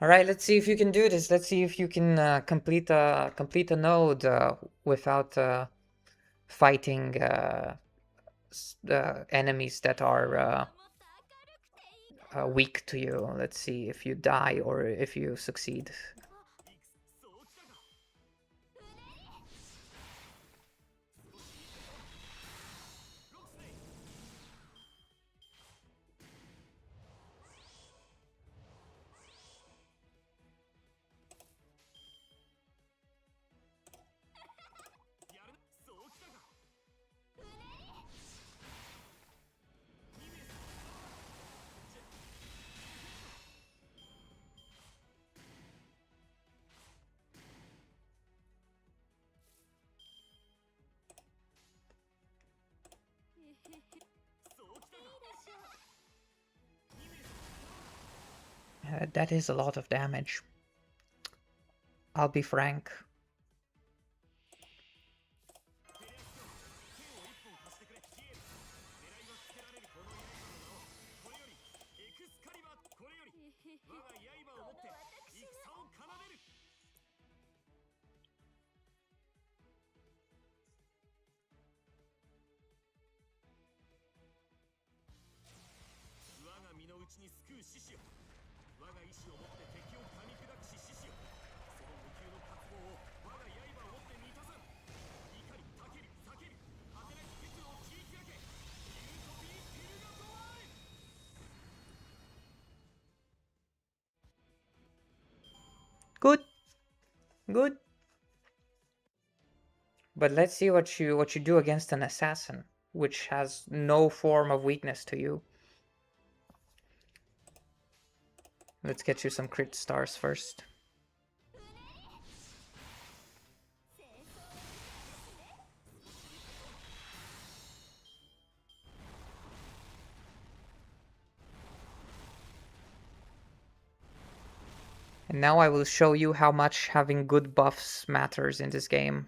All right, let's see if you can do this. Let's see if you can complete a node without fighting enemies that are weak to you. Let's see if you die or if you succeed. That is a lot of damage. I'll be frank. Good. Good. But let's see what you do against an assassin, which has no form of weakness to you. Let's get you some crit stars first. And now I will show you how much having good buffs matters in this game.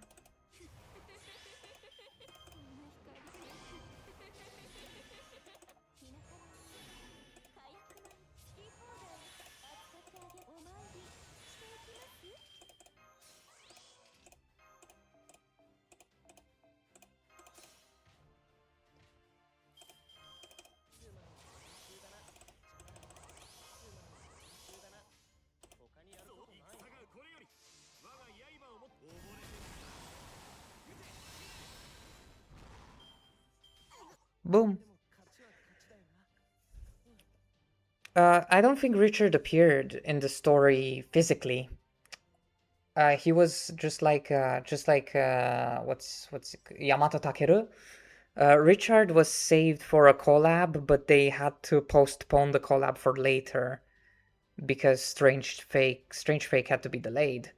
Boom. I don't think Richard appeared in the story physically. He was just like Yamato Takeru. Richard was saved for a collab, but they had to postpone the collab for later because Strange Fake had to be delayed.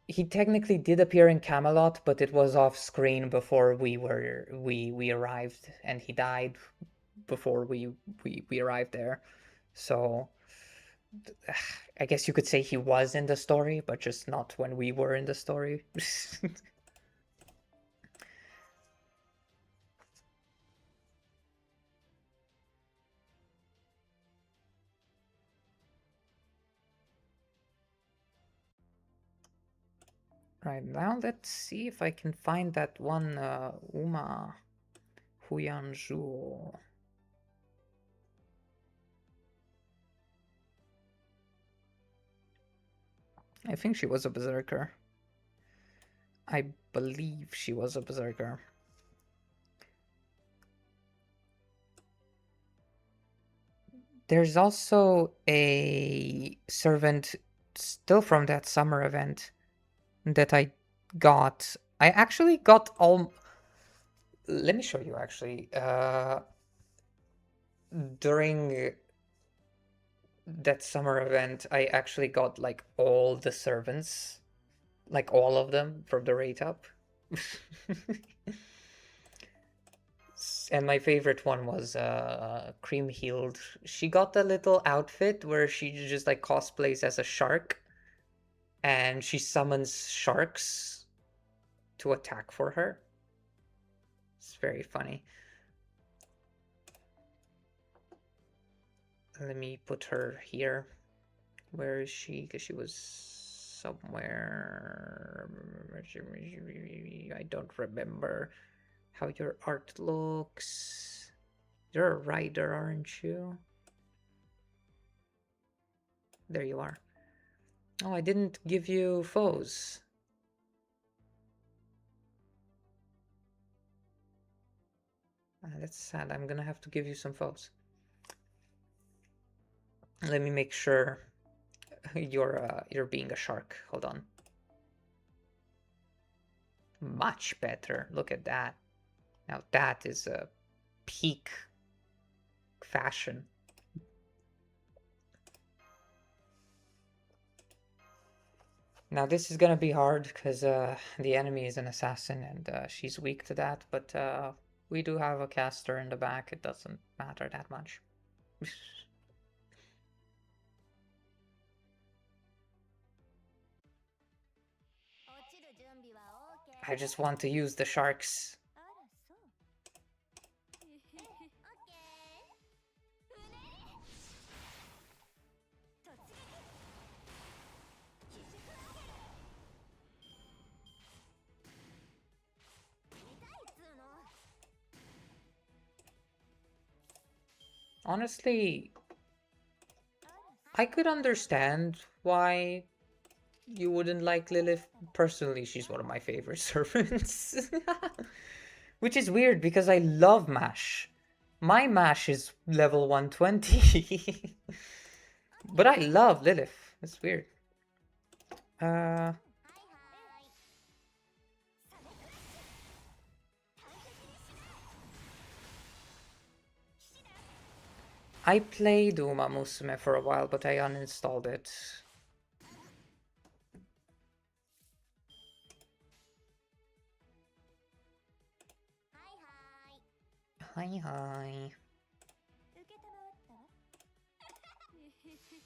He technically did appear in Camelot, but it was off screen before we arrived, and he died before we arrived there. So I guess you could say he was in the story, but just not when we were in the story. Right, now let's see if I can find that one Uma Huyanzhu. I think she was a berserker. I believe she was a berserker. There's also a servant still from that summer event that I got. I actually got all... Let me show you, actually. During that summer event, I actually got, like, all the servants. Like, all of them from the rate up. And my favorite one was Cream Healed. She got a little outfit where she just, like, cosplays as a shark. And she summons sharks to attack for her. It's very funny. Let me put her here. Where is she? Because she was somewhere... I don't remember how your art looks. You're a writer, aren't you? There you are. Oh, I didn't give you foes. That's sad. I'm gonna have to give you some foes. Let me make sure you're being a shark. Hold on. Much better. Look at that. Now that is a peak fashion. Now this is gonna be hard because the enemy is an assassin and she's weak to that, but we do have a caster in the back. It doesn't matter that much. I just want to use the sharks. あらそうえへへオッケーうねり突撃奇襲上げ見たいっつーの Honestly, I could understand why you wouldn't like Lilith. Personally, she's one of my favorite servants. Which is weird because I love MASH. My MASH is level 120. But I love Lilith. It's weird. I played Uma Musume for a while, but I uninstalled it. Hi, hi. 受けたまわったわえへへ突撃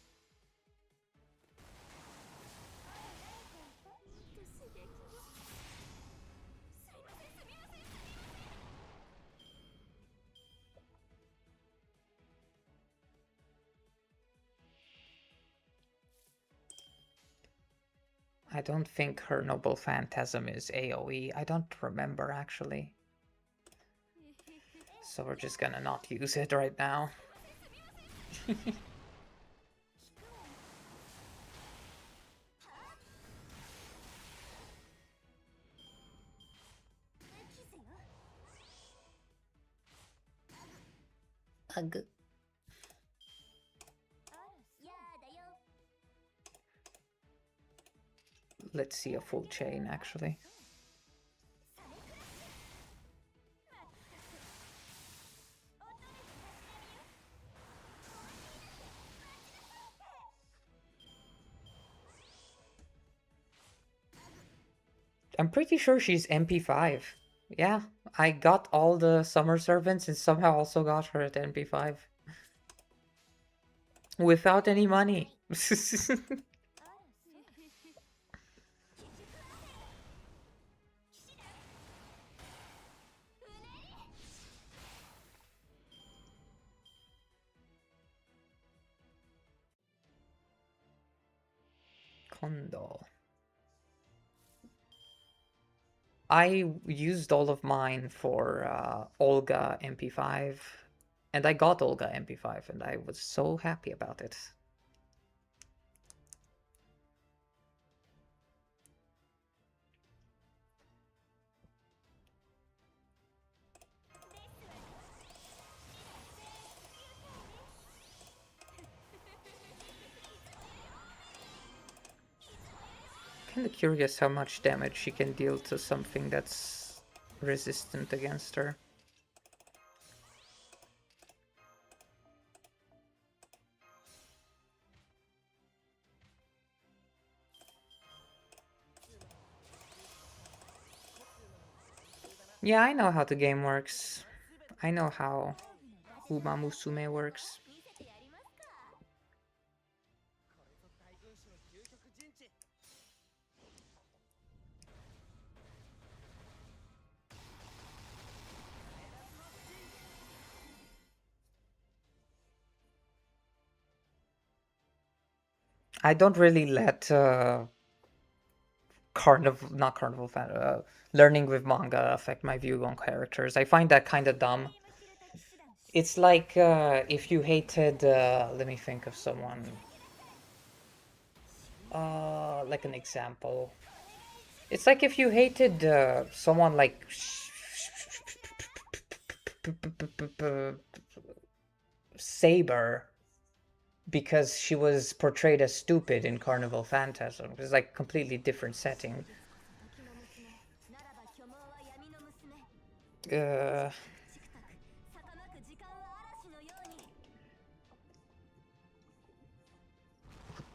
I don't think her Noble Phantasm is AoE. I don't remember actually. So we're just gonna not use it right now. Ugh. Let's see a full chain actually. I'm pretty sure she's MP5. Yeah, I got all the summer servants and somehow also got her at MP5. Without any money. Kondo. I used all of mine for Olga MP5, and I got Olga MP5, and I was so happy about it. Kinda curious how much damage she can deal to something that's resistant against her. Yeah, I know how the game works. I know how Uma Musume works. 見せてやりますか これぞ大軍師の究極陣地 I don't really let not carnival fan, learning with manga affect my view on characters. I find that kind of dumb. 知れた騎士団 It's like if you hated, let me think of someone. Like an example. It's like if you hated someone like Saber because she was portrayed as stupid in Carnival Phantasm. It's like a completely different setting. 時の娘ならば虚妄は闇の娘 Uh, チクタク儚く時間は嵐のよう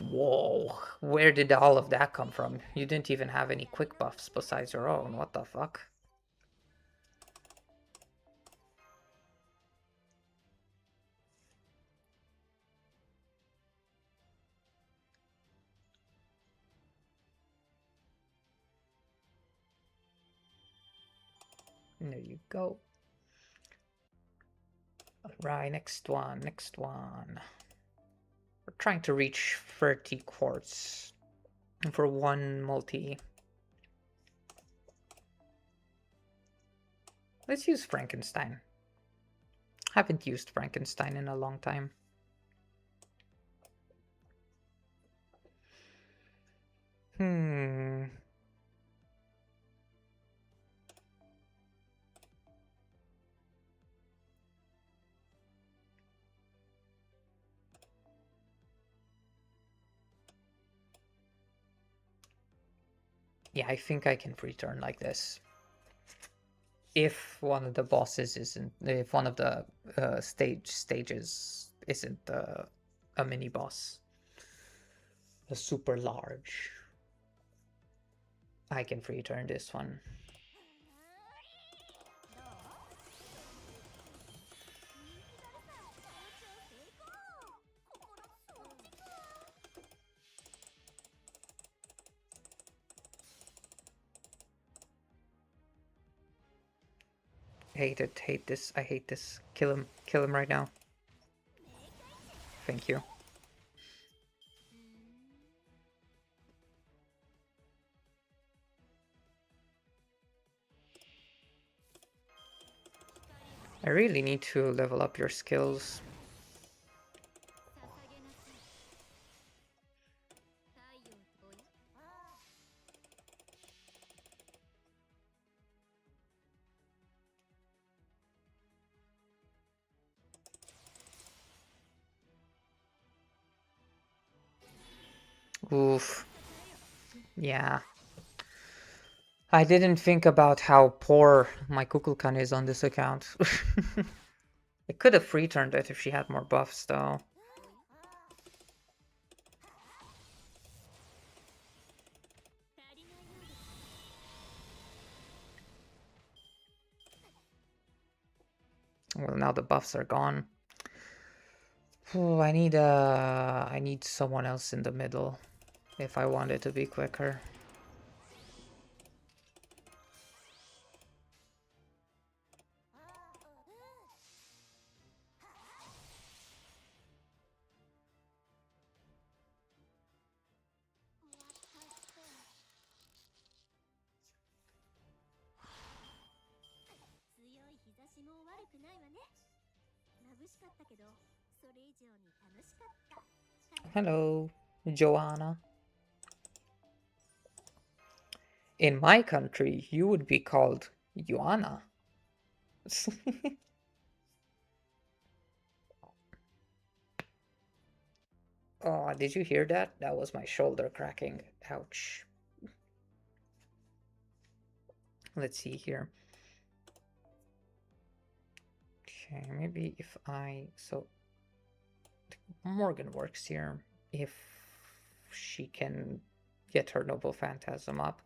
に whoa, where did all of that come from? You didn't even have any quick buffs besides your own. What the fuck? There you go. Alright, next one, next one. We're trying to reach 30 quartz for one multi. Let's use Frankenstein. Haven't used Frankenstein in a long time. Yeah, I think I can return like this. If one of the bosses isn't, if one of the stages isn't a mini boss, a super large, I can free turn this one. Hate it, hate this, I hate this. Kill him right now. Thank you. I really need to level up your skills. Oof. Yeah. I didn't think about how poor my Kukulkan is on this account. I could have free turned it if she had more buffs though. Well, now the buffs are gone. Oh, I need someone else in the middle if I want it to be quicker. Hello, Joanna. In my country, you would be called Joanna. Oh, did you hear that? That was my shoulder cracking. Ouch. Let's see here. Okay, maybe if so Morgan works here if she can get her Noble Phantasm up.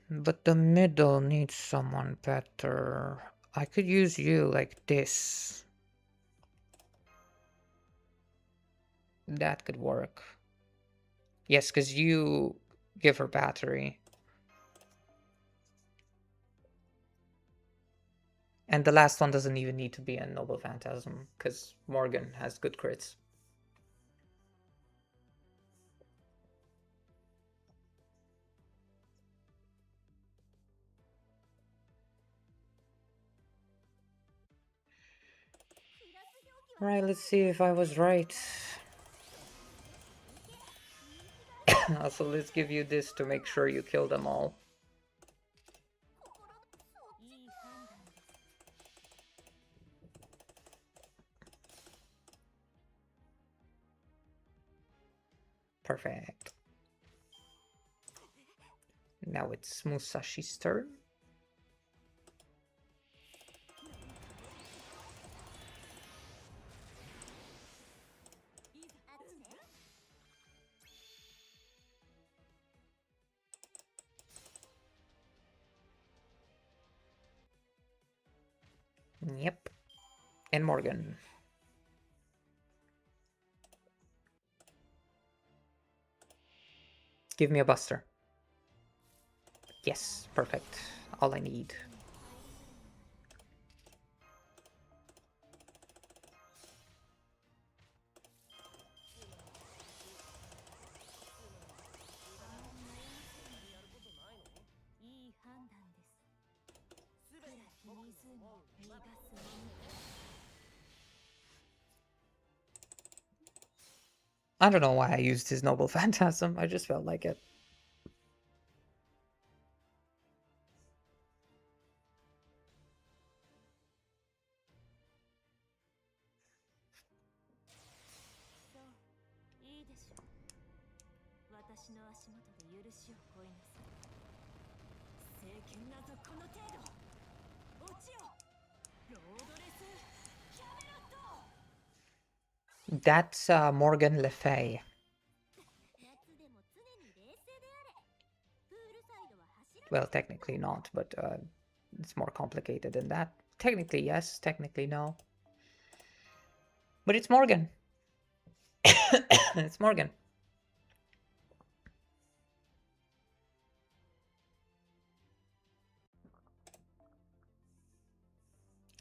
But the middle needs someone better. I could use you like this. That could work. Yes, because you give her battery. And the last one doesn't even need to be a Noble Phantasm, because Morgan has good crits. Right, let's see if I was right. Also, let's give you this to make sure you kill them all. Perfect. Now it's Musashi's turn. Yep. And Morgan. Give me a buster. Yes, perfect. all I need. I don't know why I used his Noble Phantasm, I just felt like it. That's Morgan Le Fay. Well, technically not, but it's more complicated than that. Technically yes, technically no. But it's Morgan. It's Morgan.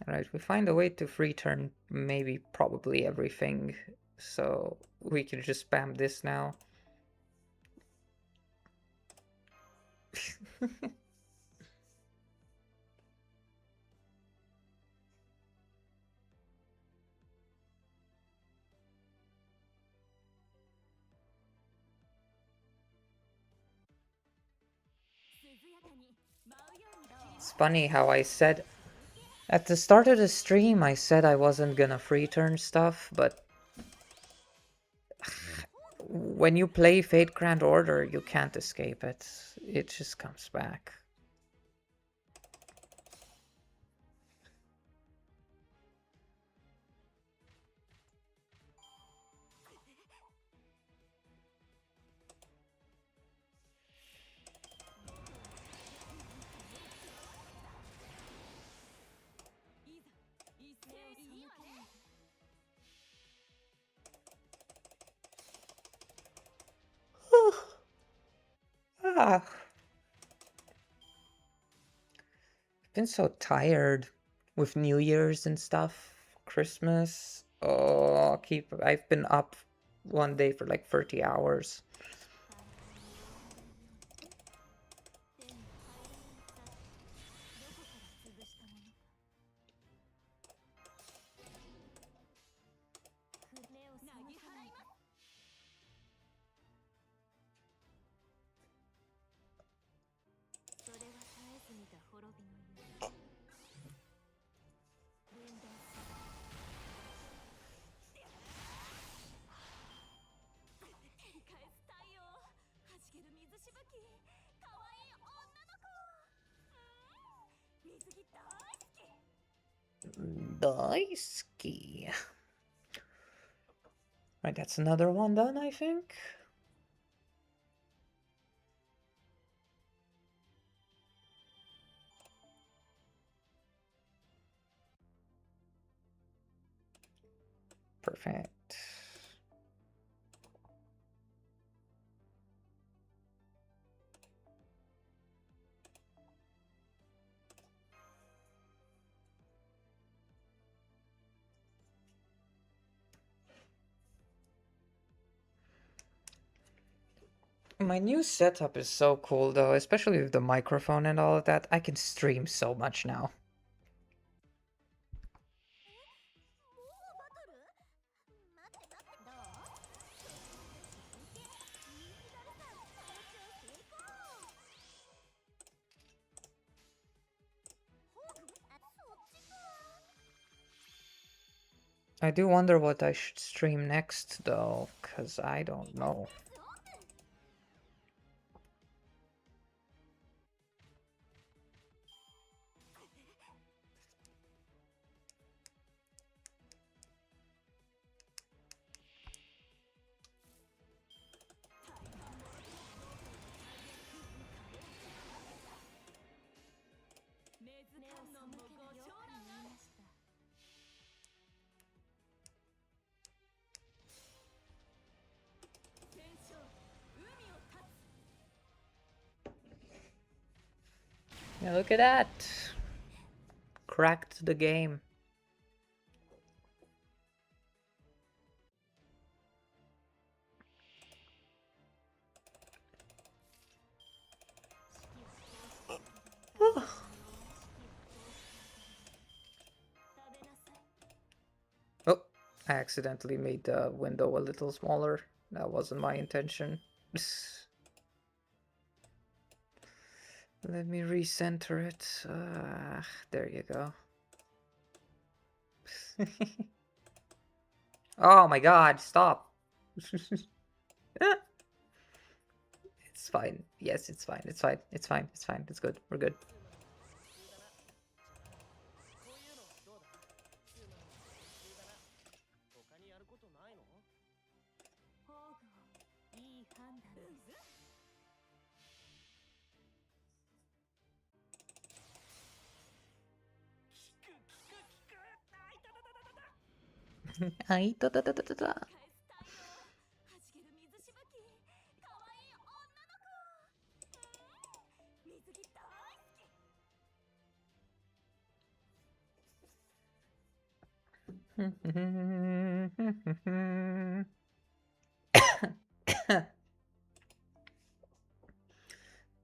Alright, we find a way to free turn maybe probably everything. So we can just spam this now. It's funny how I said at the start of the stream I said I wasn't gonna free turn stuff, but when you play Fate Grand Order you can't escape it. It just comes back. Ah. I've been so tired with New Year's and stuff, Christmas. Oh, I've been up one day for like 30 hours. Daisuki. Right, that's another one done, I think. Perfect. My new setup is so cool though, especially with the microphone and all of that. I can stream so much now. I do wonder what I should stream next though, because I don't know. Yeah, look at that. Cracked the game. Oh, I accidentally made the window a little smaller. That wasn't my intention. Let me recenter it. There you go. Oh my god, stop. It's fine. Yes, it's fine. It's fine. It's fine. It's fine. It's good. We're good. こういうのどうだ？普通なのも普通だな。他にやることないの？宝具をいい判断です。あいたたたたたた。返す太陽はじける水しぶきかわいい女の子水着大好き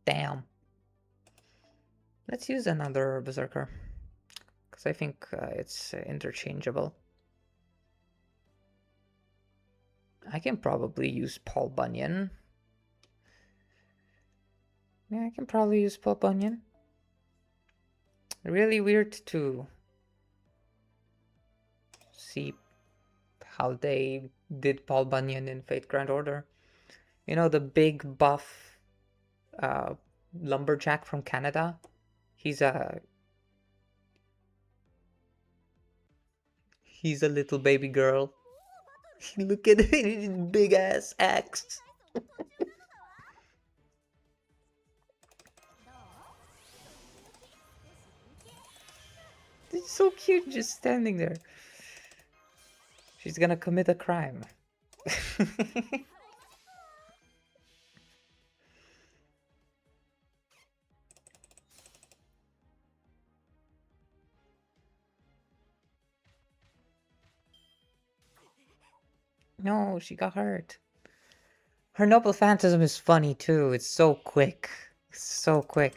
Damn. Let's use another Berserker. Because I think it's interchangeable. I can probably use Paul Bunyan. Yeah, I can probably use Paul Bunyan. Really weird to see how they did Paul Bunyan in Fate Grand Order. You know, the big buff lumberjack from Canada? He's a little baby girl. Look at his big ass axe. It's so cute just standing there. She's gonna commit a crime. No, she got hurt. Her Noble Phantasm is funny too. It's so quick. It's so quick.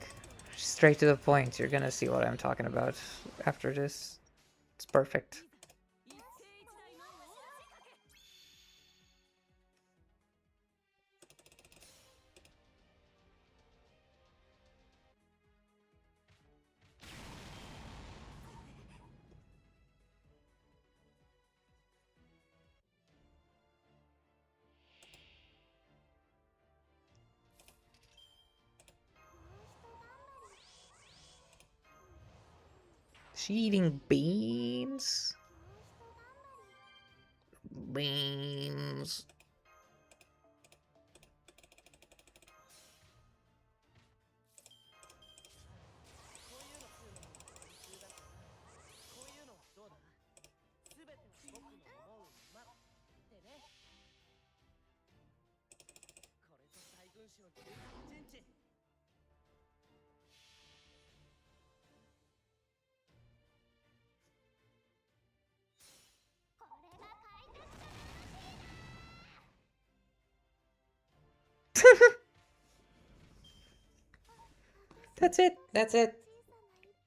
Straight to the point. You're gonna see what I'm talking about after this. It's perfect. She eating beans? Beans. That's it. That's it.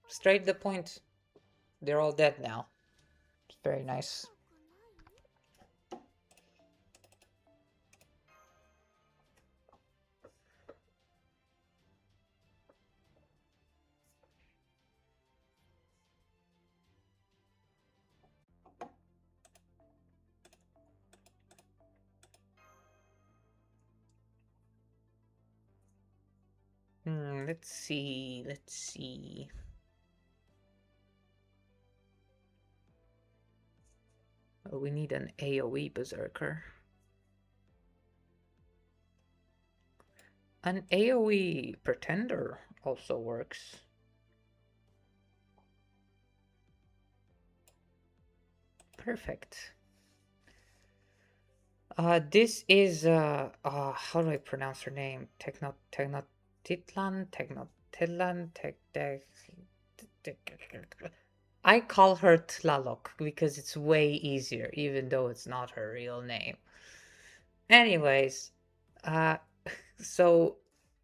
Straight to the point. They're all dead now. It's very nice. Let's see. Let's see. Oh, we need an AoE Berserker. An AoE Pretender also works. Perfect. This is how do I pronounce her name? Titlan? I call her Tlalok because it's way easier, even though it's not her real name. Anyways, uh, so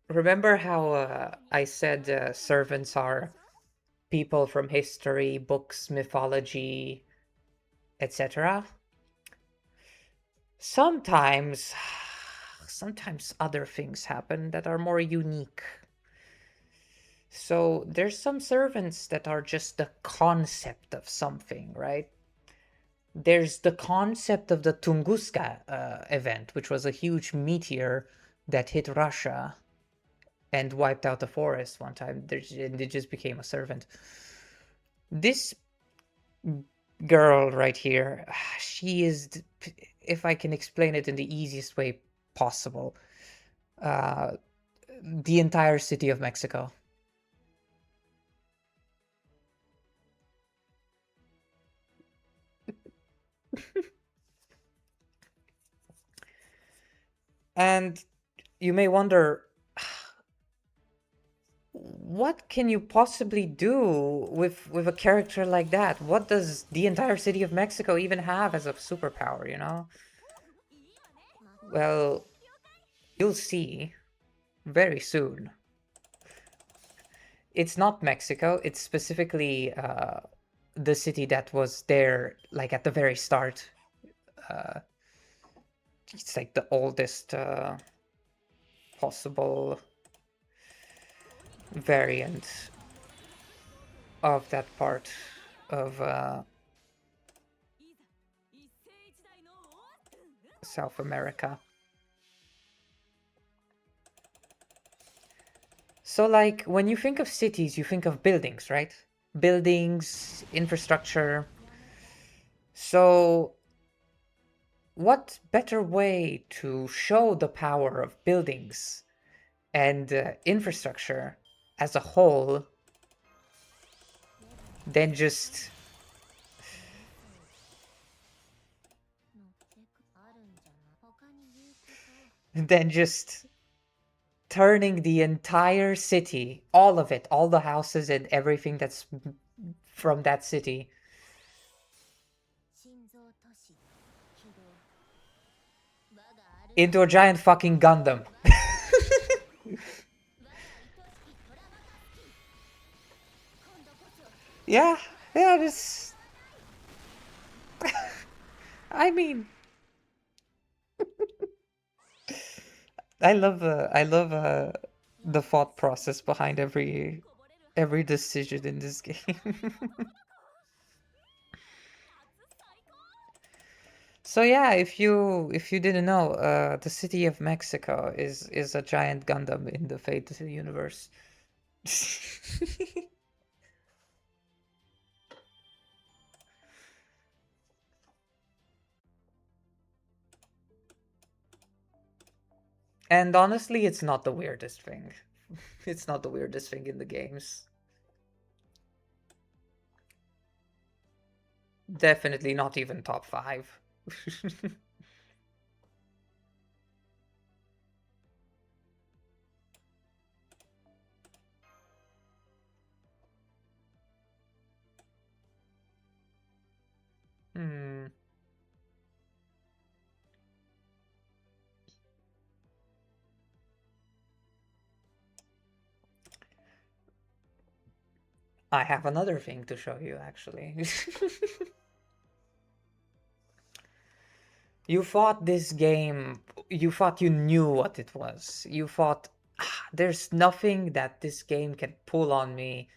remember how I said servants are people from history, books, mythology, etc.? Sometimes, sometimes other things happen that are more unique. So there's some servants that are just the concept of something, right? There's the concept of the Tunguska event, which was a huge meteor that hit Russia and wiped out the forest one time. And it just became a servant. This girl right here, she is, if I can explain it in the easiest way possible, the entire city of Mexico. And you may wonder, what can you possibly do with a character like that? What does the entire city of Mexico even have as a superpower, you know? Well, you'll see very soon. It's not Mexico, it's specifically the city that was there like at the very start. It's like the oldest possible variant of that part of South America. So like when you think of cities, you think of buildings, right? Buildings, infrastructure. So what better way to show the power of buildings and infrastructure as a whole than just turning the entire city, all of it, all the houses and everything that's from that city into a giant fucking Gundam. Yeah, this. I mean, I love the thought process behind every decision in this game. So yeah, if you didn't know, the city of Mexico is a giant Gundam in the Fate universe. And honestly, it's not the weirdest thing. It's not the weirdest thing in the games. Definitely not even top 5. Hmm. I have another thing to show you, actually. You thought this game, you thought you knew what it was. You thought, there's nothing that this game can pull on me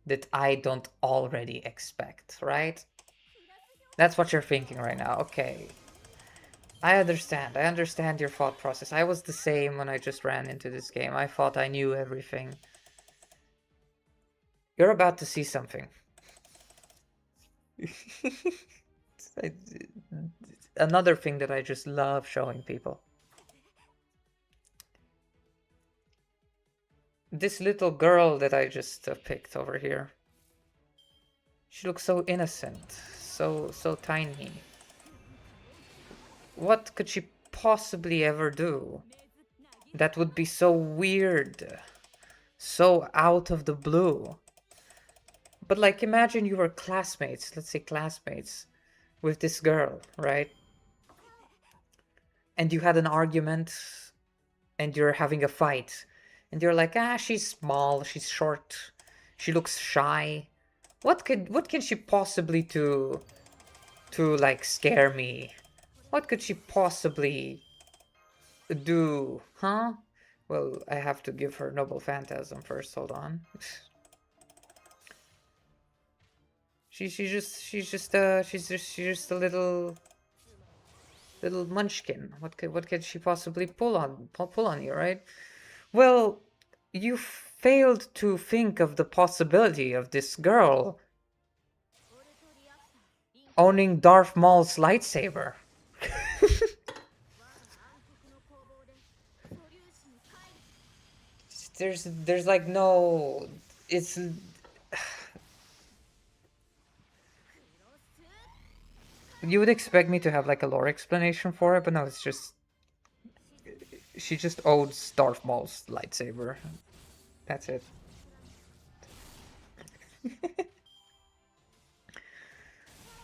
that I don't already expect, right? That's what you're thinking right now. Okay. I understand. I understand your thought process. I was the same when I just ran into this game. I thought I knew everything. You're about to see something. Another thing that I just love showing people. This little girl that I just picked over here. She looks so innocent, so tiny. What could she possibly ever do that would be so weird So out of the blue. But like, imagine you were classmates, let's say classmates, with this girl, right? And you had an argument and you're having a fight. And you're like, she's small, she's short, she looks shy. What can she possibly do to like scare me? What could she possibly do, huh? Well, I have to give her Noble Phantasm first, hold on. She's just a little munchkin. What could she possibly pull on you, right? Well, you failed to think of the possibility of this girl owning Darth Maul's lightsaber. There's like no, it's, you would expect me to have like a lore explanation for it, but no, it's just, she just owns Darth Maul's lightsaber. That's it.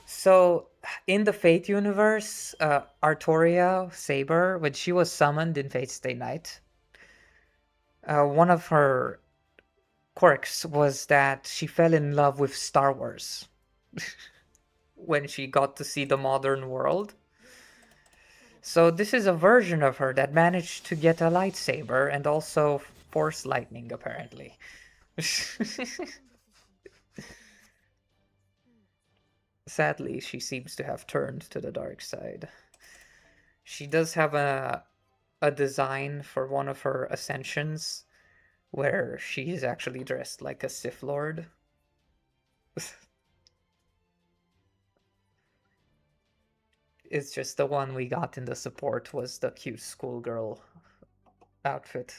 So, in the Fate universe, Artoria Saber, when she was summoned in Fate Stay Night, one of her quirks was that she fell in love with Star Wars when she got to see the modern world. So this is a version of her that managed to get a lightsaber and also force lightning, apparently. Sadly, she seems to have turned to the dark side. She does have a design for one of her ascensions where she is actually dressed like a Sith Lord. It's just the one we got in the support was the cute schoolgirl outfit.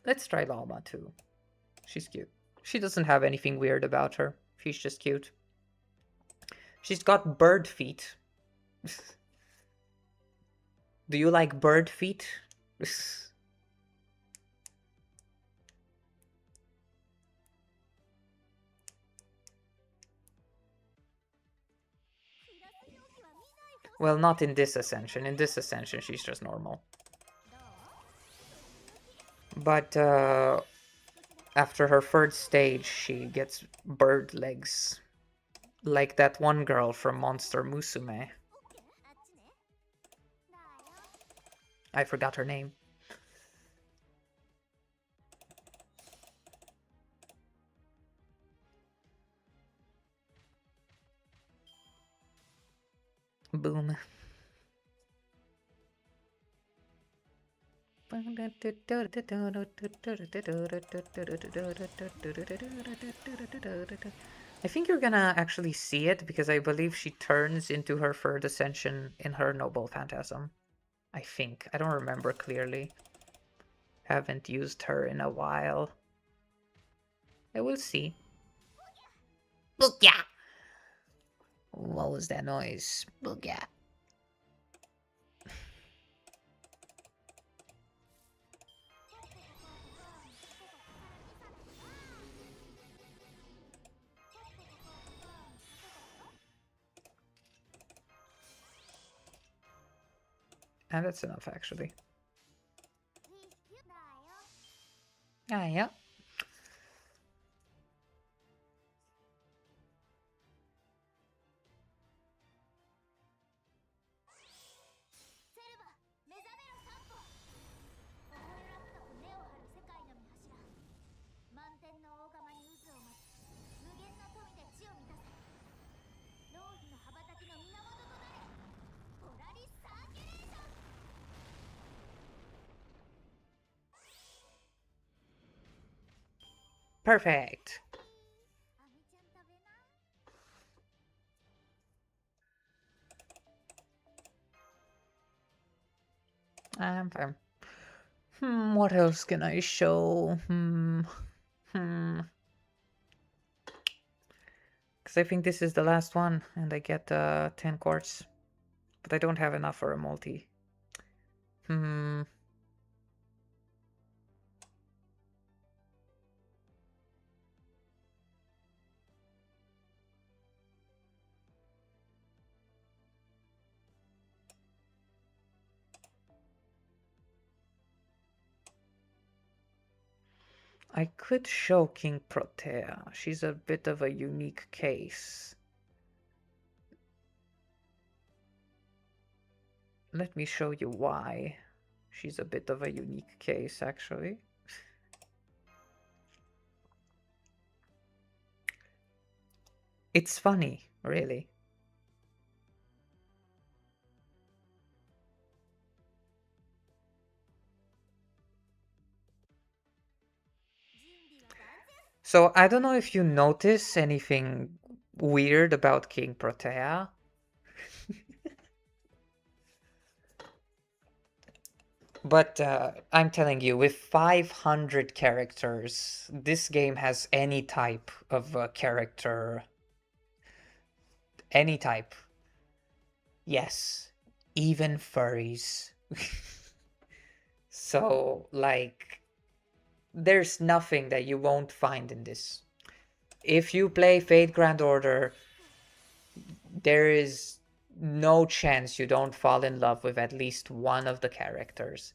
Let's try Llama too. She's cute. She doesn't have anything weird about her. She's just cute. She's got bird feet. Do you like bird feet? Well, not in this ascension. In this ascension, she's just normal. But after her third stage, she gets bird legs. Like that one girl from Monster Musume. I forgot her name. Boom. I think you're gonna actually see it because I believe she turns into her third ascension in her Noble Phantasm. I think. I don't remember clearly. Haven't used her in a while. I will see. Booyah! What was that noise? Booyah. And that's enough, actually. Ah, yeah. Perfect. I'm fine. What else can I show? Because Because I think this is the last one, and I get 10 quartz. But I don't have enough for a multi. Hmm. I could show King Protea. She's a bit of a unique case. Let me show you why. She's a bit of a unique case, actually. It's funny, really. So I don't know if you notice anything weird about King Protea. But I'm telling you, with 500 characters, this game has any type of character. Any type. Yes, even furries. So, like, there's nothing that you won't find in this. If you play Fate Grand Order, there is no chance you don't fall in love with at least one of the characters.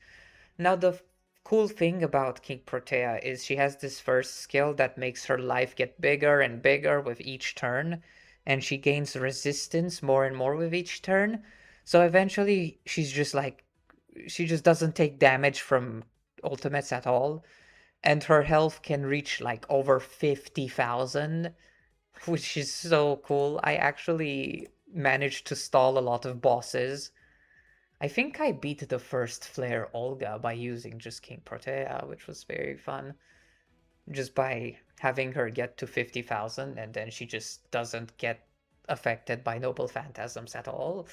Now, the cool thing about King Protea is she has this first skill that makes her life get bigger and bigger with each turn, and she gains resistance more and more with each turn. So eventually, she's just like, she just doesn't take damage from ultimates at all, and her health can reach like over 50,000, which is so cool. I actually managed to stall a lot of bosses. I think I beat the first Flare Olga by using just King Protea, which was very fun. Just by having her get to 50,000 and then she just doesn't get affected by Noble Phantasms at all.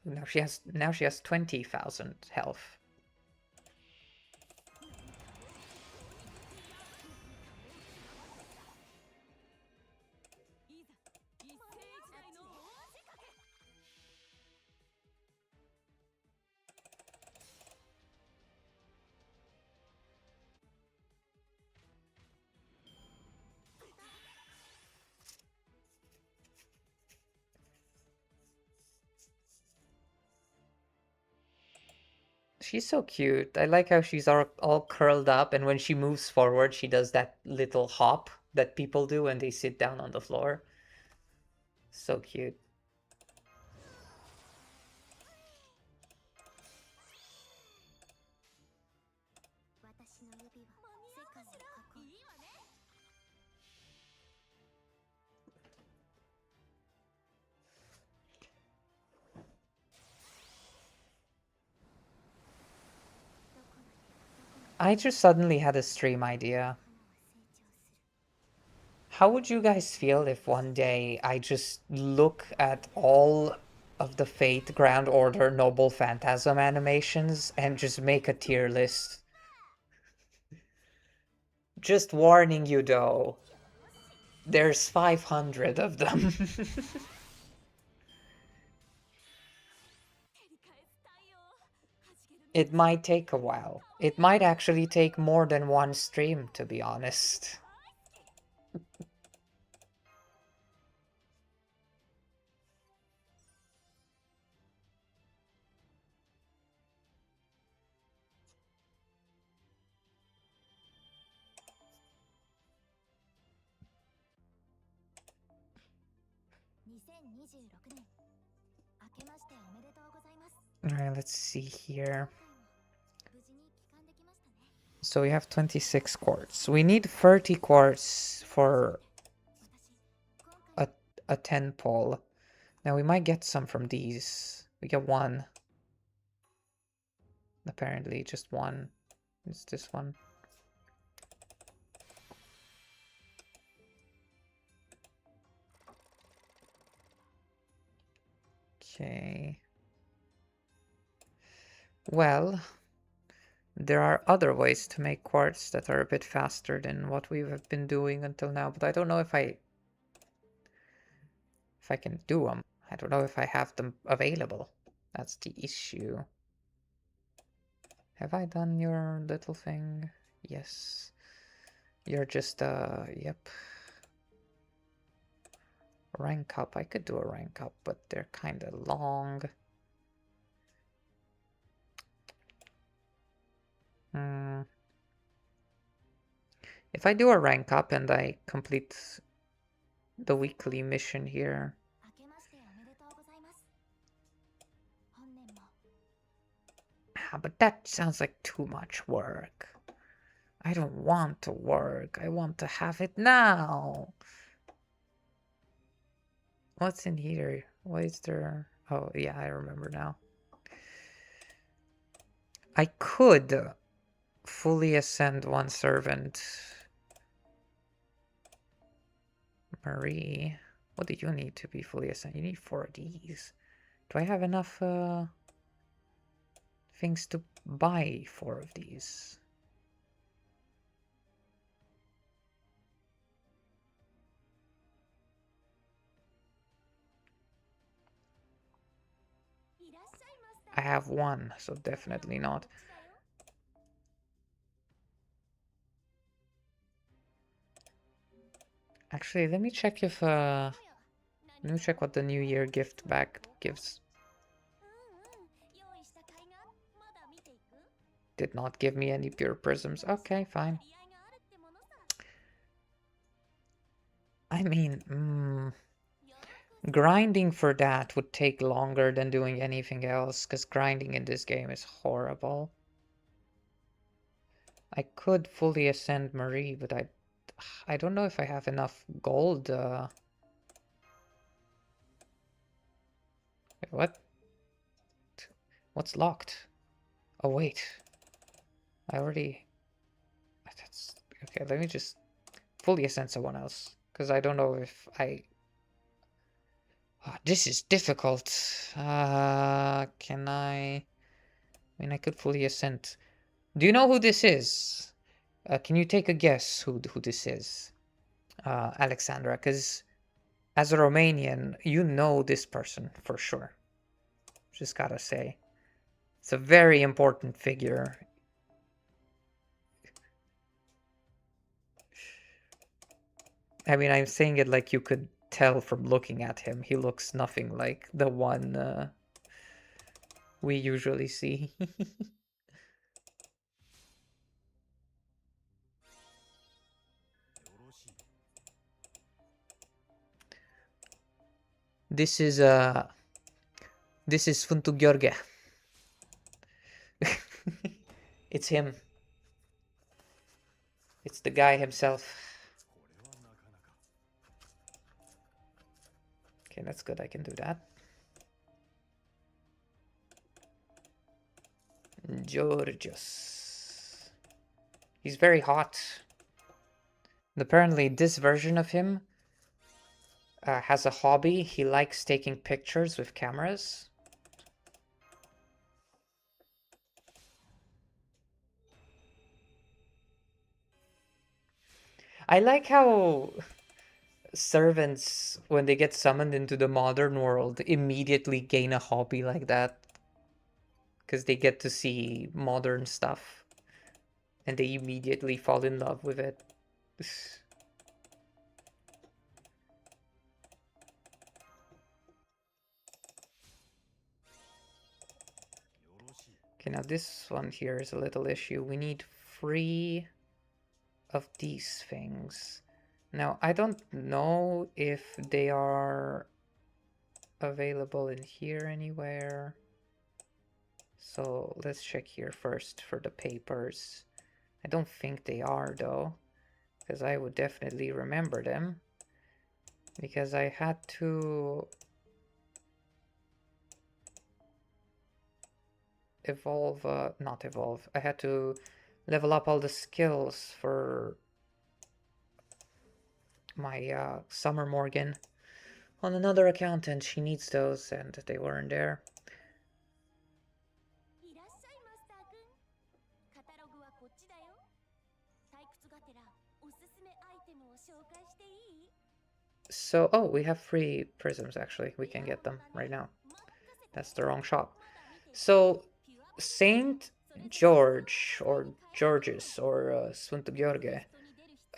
Now she has 20,000 health. She's so cute. I like how she's all curled up, and when she moves forward, she does that little hop that people do when they sit down on the floor. So cute. I just suddenly had a stream idea. How would you guys feel if one day I just look at all of the Fate Grand Order Noble Phantasm animations and just make a tier list? Just warning you though, there's 500 of them. It might take a while. It might actually take more than one stream, to be honest. Alright, let's see here. So we have 26 quartz. We need 30 quartz for a 10 pole. Now we might get some from these. We get one. Apparently just one. It's this one. Okay. Well, there are other ways to make quartz that are a bit faster than what we have been doing until now, but I don't know if I can do them. I don't know if I have them available. That's the issue. Have I done your little thing? Yes. You're just, yep. Rank up. I could do a rank up, but they're kind of long. Hmm. If I do a rank up and I complete the weekly mission here. 明けましておめでとうございます。本年も But that sounds like too much work. I don't want to work. I want to have it now. What's in here? What is there? Oh, yeah, I remember now. I could fully ascend one servant. Marie, what do you need to be fully ascended? You need 4 of these. Do I have enough things to buy 4 of these? I have 1, so definitely not. Actually, let me check if let me check what the New Year gift bag gives. Did not give me any pure prisms. Okay, fine. I mean, grinding for that would take longer than doing anything else, because grinding in this game is horrible. I could fully ascend Marie, but I don't know if I have enough gold. Wait, what? What's locked? Oh, wait. I already... That's... Okay, let me just fully ascend someone else, because I don't know if I... Oh, this is difficult. Can I... I mean, I could fully ascend. Do you know who this is? Can you take a guess who this is? Alexandra, because as a Romanian, you know this person for sure. Just gotta say. It's a very important figure. I mean, I'm saying it like you could tell from looking at him. He looks nothing like the one we usually see. This is Funtu Gheorghe. It's him. It's the guy himself. Okay, that's good. I can do that. Georgios. He's very hot. And apparently this version of him has a hobby. He likes taking pictures with cameras. I like how servants, when they get summoned into the modern world, immediately gain a hobby like that. Because they get to see modern stuff. And they immediately fall in love with it. Okay, now this one here is a little issue. We need 3 of these things. Now, I don't know if they are available in here anywhere. So let's check here first for the papers. I don't think they are though, because I would definitely remember them. Because I had to... evolve, not evolve. I had to level up all the skills for my Summer Morgan on another account, and she needs those, and they weren't there. いらっしゃいマスターくん。カタログはこっちだよ。退屈がてらおすすめアイテムを紹介していい？ So, oh, we have free prisms actually. We can get them right now. That's the wrong shop. So, Saint George or Georges or Svuntugjörge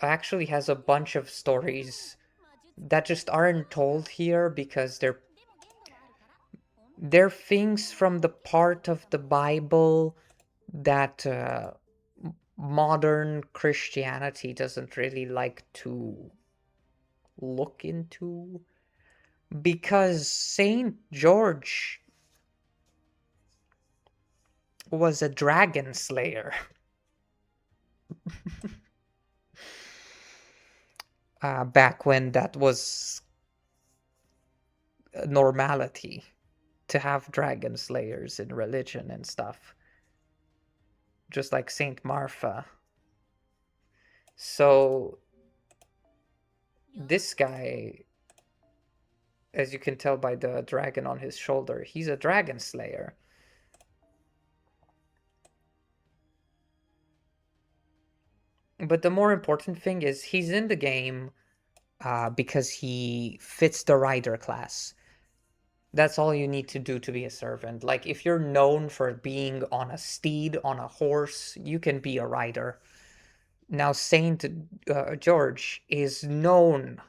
actually has a bunch of stories that just aren't told here because they're things from the part of the Bible that modern Christianity doesn't really like to look into, because Saint George was a dragon slayer. Back when that was a normality to have dragon slayers in religion and stuff. Just like Saint Martha. So this guy, as you can tell by the dragon on his shoulder, he's a dragon slayer. But the more important thing is he's in the game because he fits the rider class. That's all you need to do to be a servant. Like, if you're known for being on a steed, on a horse, you can be a rider. Now, Saint George is known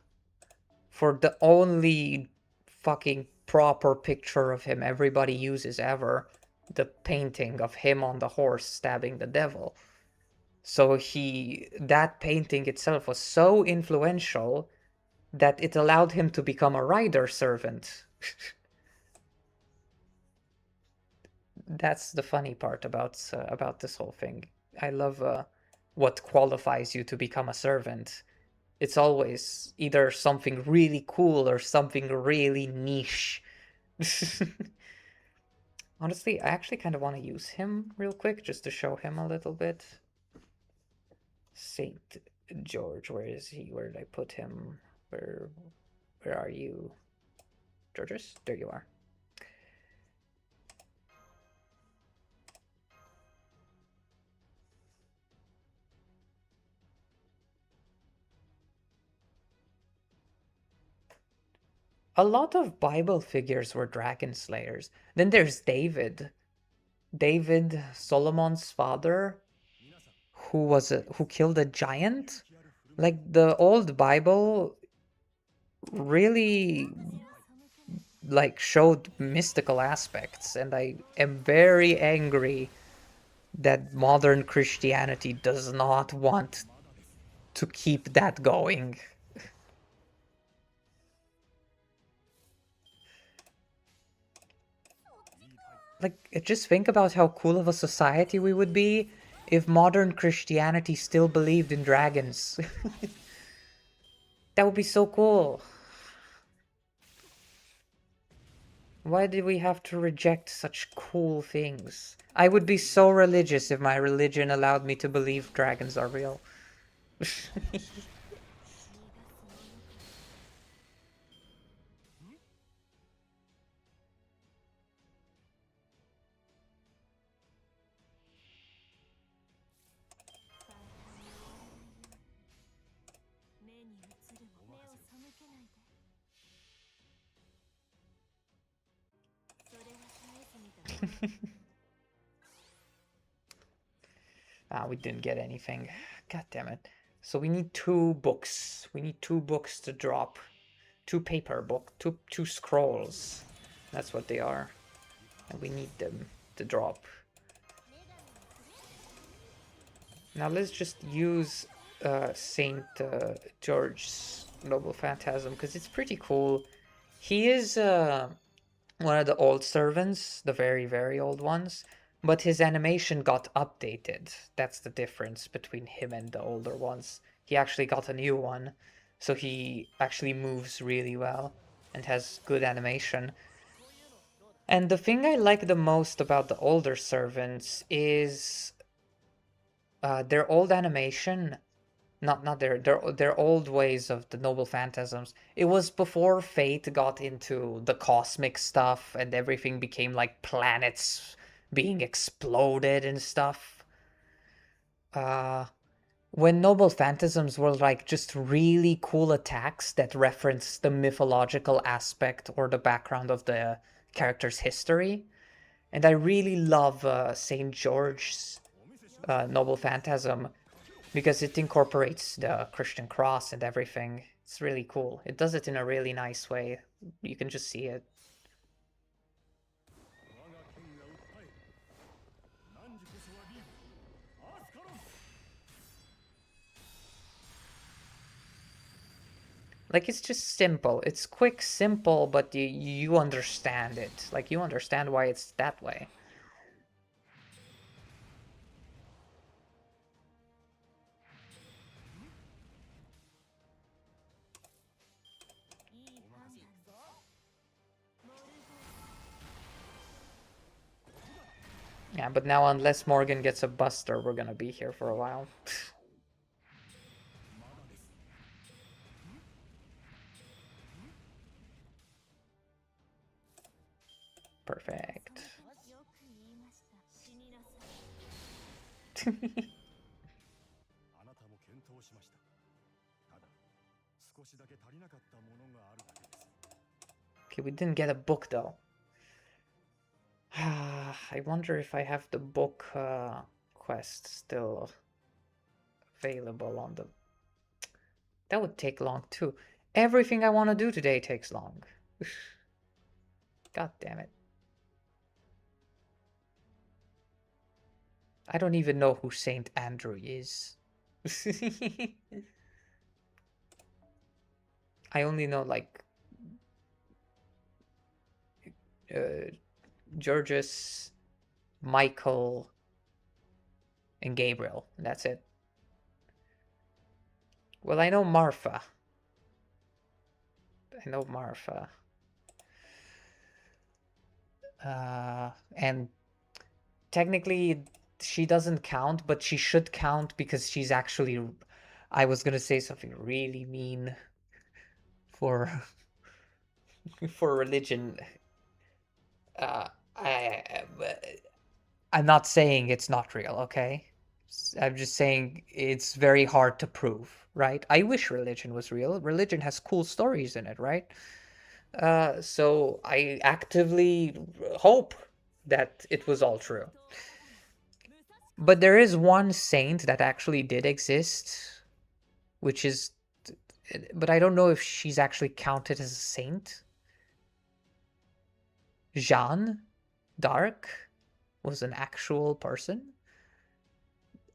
for the only fucking proper picture of him everybody uses ever, the painting of him on the horse stabbing the devil. So that painting itself was so influential that it allowed him to become a rider servant. That's the funny part about this whole thing. I love what qualifies you to become a servant. It's always either something really cool or something really niche. Honestly, I actually kind of want to use him real quick just to show him a little bit. Saint George, where is he? Where did I put him? Where are you? Georges? There you are. A lot of Bible figures were dragon slayers. Then there's David. David, Solomon's father, who killed a giant. Like, the old Bible really like showed mystical aspects, and I am very angry that modern Christianity does not want to keep that going. Like, just think about how cool of a society we would be if modern Christianity still believed in dragons. That would be so cool. Why did we have to reject such cool things? I would be so religious if my religion allowed me to believe dragons are real. We didn't get anything. God damn it. So we need 2 books. We need 2 books to drop. 2 paper book, two scrolls. That's what they are. And we need them to drop. Now let's just use Saint George's Noble Phantasm, because it's pretty cool. He is one of the old servants, the very, very old ones, but his animation got updated. That's the difference between him and the older ones. He actually got a new one, so he actually moves really well and has good animation. And the thing I like the most about the older servants is their old animation, not their old ways of the noble phantasms. It was before Fate got into the cosmic stuff and everything became like planets being exploded and stuff. When noble phantasms were like just really cool attacks that reference the mythological aspect or the background of the character's history. And I really love St. George's noble phantasm because it incorporates the Christian cross and everything. It's really cool. It does it in a really nice way. You can just see it. Like, it's just simple. It's quick, simple, but you understand it. Like, you understand why it's that way. Yeah, but now unless Morgan gets a buster, we're gonna be here for a while. Perfect. Okay, we didn't get a book though. I wonder if I have the book quest still available on the... That would take long too. Everything I want to do today takes long. God damn it. I don't even know who Saint Andrew is. I only know like Georges, Michael, and Gabriel. And that's it. Well, I know Martha. I know Martha. And technically she doesn't count, but she should count because she's actually... I was gonna say something really mean for for religion. I'm not saying it's not real, okay? I'm just saying it's very hard to prove, right? I wish religion was real. Religion has cool stories in it, right? So I actively hope that it was all true. But there is one saint that actually did exist, which is... But I don't know if she's actually counted as a saint. Jeanne d'Arc was an actual person.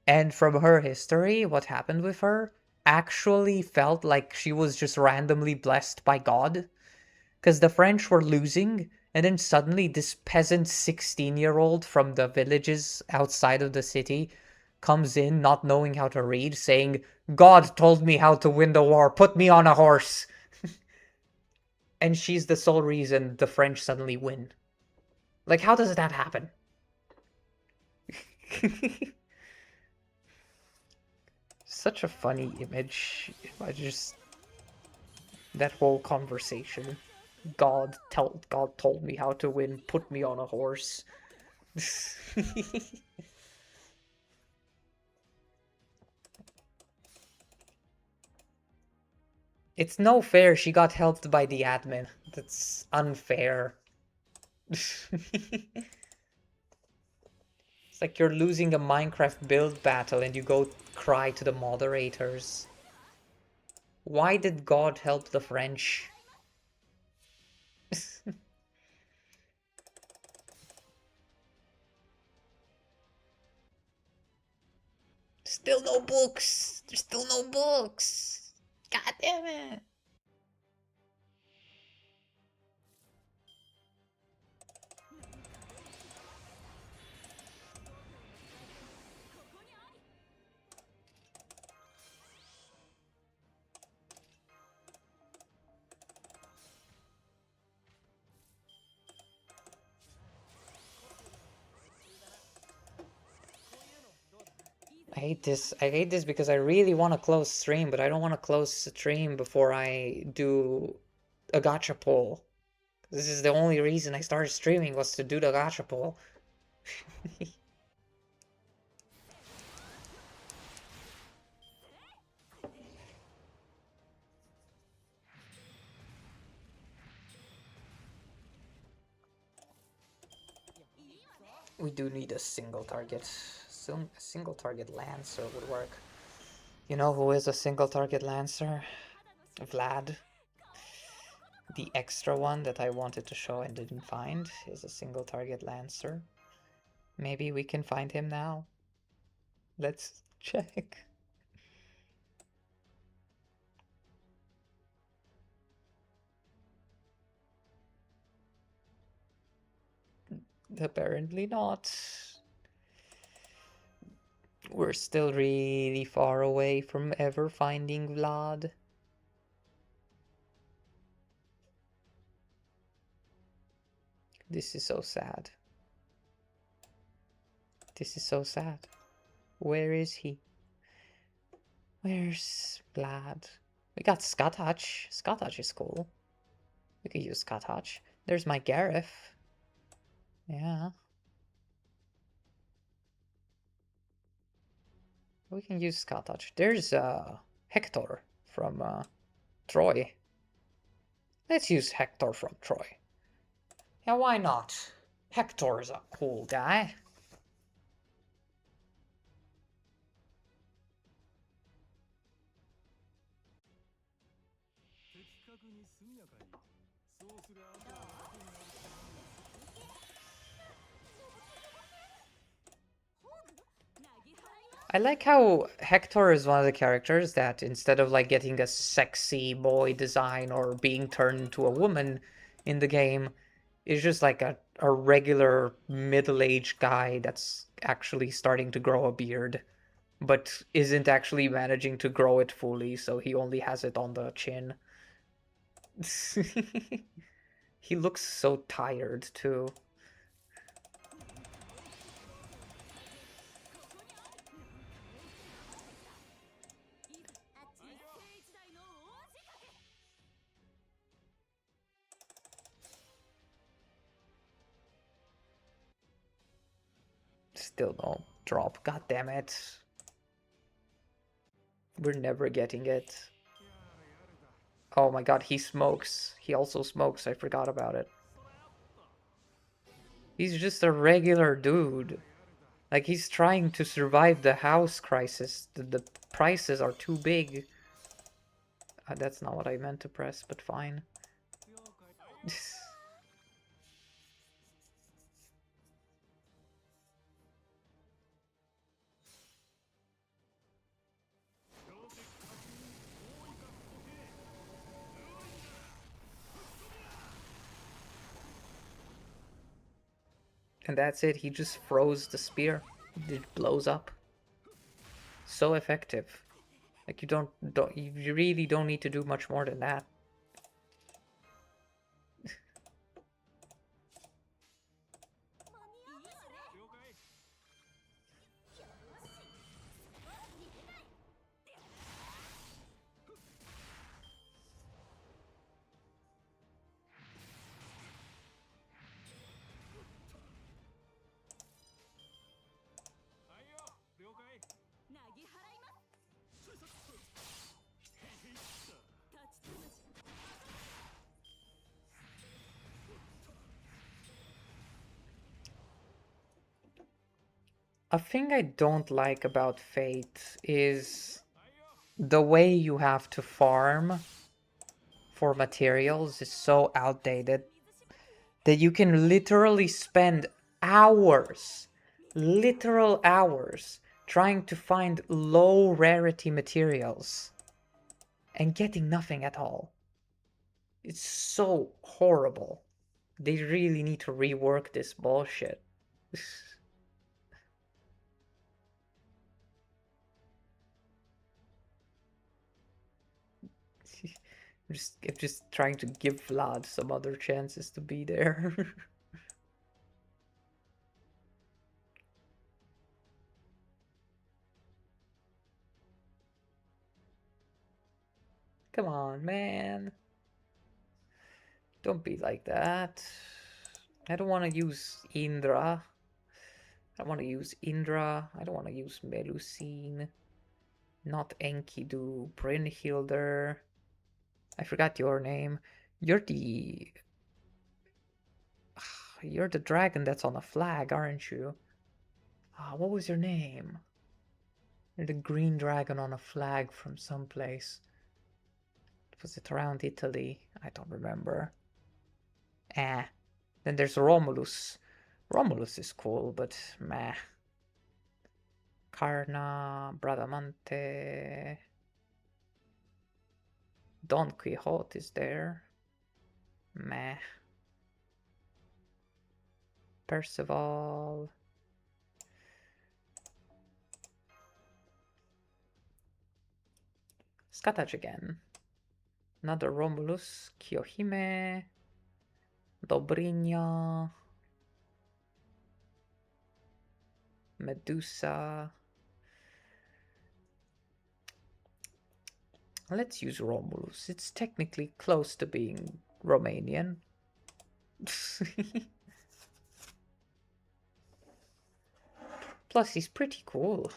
And from her history, what happened with her actually felt like she was just randomly blessed by God. Because the French were losing, and then suddenly this peasant 16-year-old from the villages outside of the city comes in not knowing how to read, saying, "God told me how to win the war, put me on a horse." And she's the sole reason the French suddenly win. Like, how does that happen? Such a funny image. I just... That whole conversation. God told me how to win, put me on a horse. It's no fair she got helped by the admin. That's unfair. It's like you're losing a Minecraft build battle and you go cry to the moderators. Why did God help the French? Still no books! There's still no books! God damn it! hate this. I hate this because I really want to close stream, but I don't want to close stream before I do a gacha poll. This is the only reason I started streaming, was to do the gacha poll. We do need a single target. Soon a single target Lancer would work. You know who is a single target Lancer? Vlad. The extra one that I wanted to show and didn't find is a single target Lancer. Maybe we can find him now. Let's check. Apparently not. We're still really far away from ever finding Vlad. This is so sad. This is so sad. Where is he? Where's Vlad? We got Scotach. Scotach is cool. We could use Scotach. There's my Gareth. Yeah. We can use Scotach. There's Hector from Troy. Let's use Hector from Troy. Yeah, why not? Hector's a cool guy. I like how Hector is one of the characters that, instead of like getting a sexy boy design or being turned into a woman in the game, is just like a regular middle-aged guy that's actually starting to grow a beard, but isn't actually managing to grow it fully, so he only has it on the chin. He looks so tired too. Still no drop. God damn it. We're never getting it. Oh my god, he smokes. He also smokes. I forgot about it. He's just a regular dude. Like, he's trying to survive the house crisis. The prices are too big. That's not what I meant to press, but fine. And that's it. He just froze the spear. It blows up. So effective. Like, you really don't need to do much more than that. A thing I don't like about Fate is the way you have to farm for materials is so outdated that you can literally spend hours, literal hours, trying to find low rarity materials and getting nothing at all. It's so horrible. They really need to rework this bullshit. I'm just trying to give Vlad some other chances to be there. Come on, man. Don't be like that. I don't want to use Indra. I want to use Indra. I don't want to use Melusine. Not Enkidu. Brynhilder. I forgot your name. You're the... You're the dragon that's on a flag, aren't you? What was your name? You're the green dragon on a flag from someplace. Was it around Italy? I don't remember. Then there's Romulus. Romulus is cool, but meh. Karna, Bradamante. Don Quixote is there. Meh. Percival. Skatach again. Another Romulus. Kyohime. Dobrynia. Medusa. Let's use Romulus. It's technically close to being Romanian. Plus, he's pretty cool.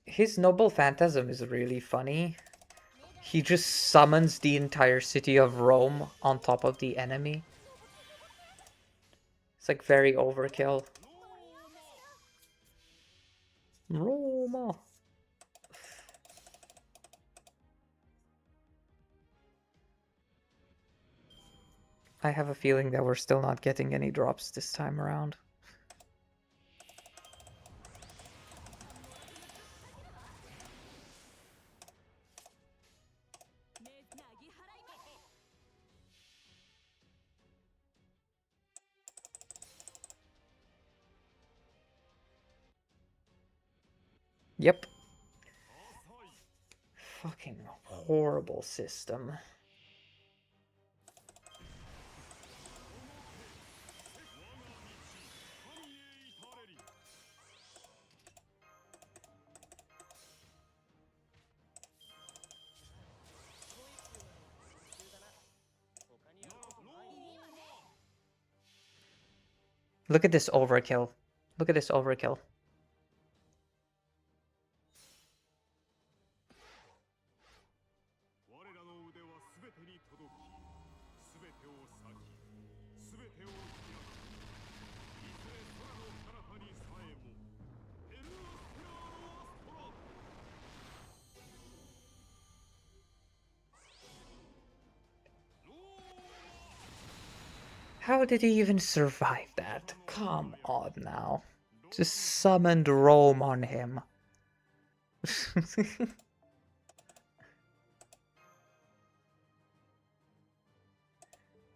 His Noble Phantasm is really funny. He just summons the entire city of Rome on top of the enemy. It's like very overkill. Roma. I have a feeling that we're still not getting any drops this time around. Yep. Fucking horrible system. Look at this overkill. Look at this overkill. How did he even survive that? Come on now. Just summoned Rome on him.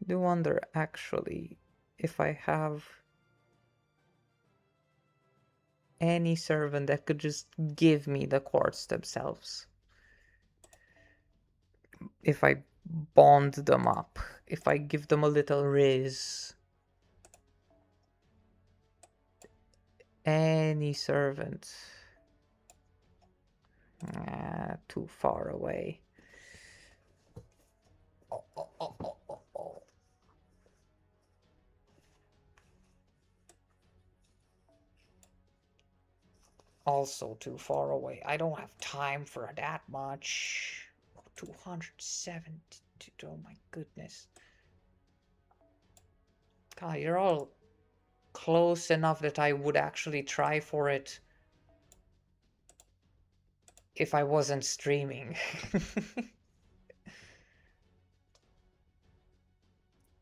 Do wonder actually if I have any servant that could just give me the quartz themselves. If I bond them up, if I give them a little riz. Any servant. Too far away. Oh. Also too far away. I don't have time for that much. 272. Oh my goodness. God, you're all close enough that I would actually try for it if I wasn't streaming.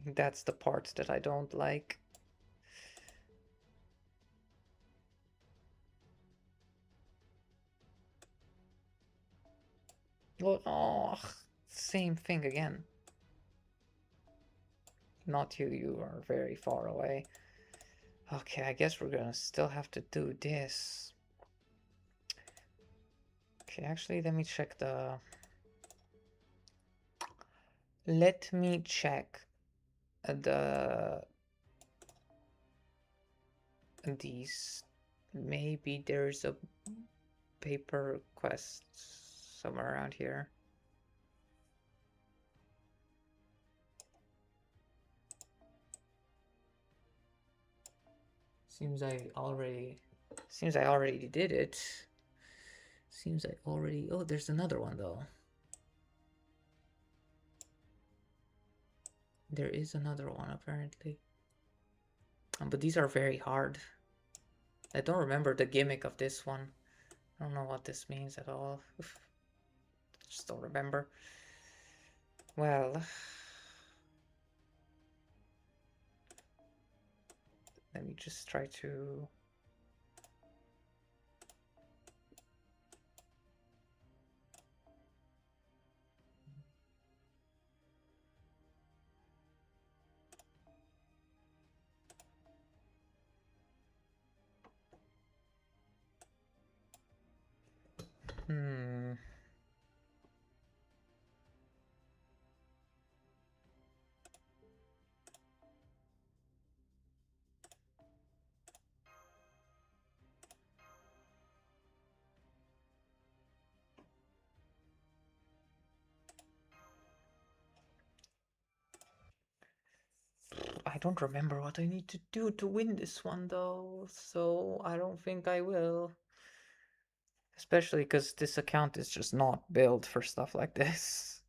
That's the part that I don't like. Oh, same thing again. Not you, you are very far away. Okay, I guess we're gonna still have to do this. Okay, actually, let me check the... Let me check the... These maybe there's a paper quest somewhere around here. Seems I already did it. Seems I already... Oh, there's another one though. There is another one apparently. But these are very hard. I don't remember the gimmick of this one. I don't know what this means at all. Just don't remember. Well, let me just try to... I don't remember what I need to do to win this one though, so I don't think I will. Especially because this account is just not built for stuff like this.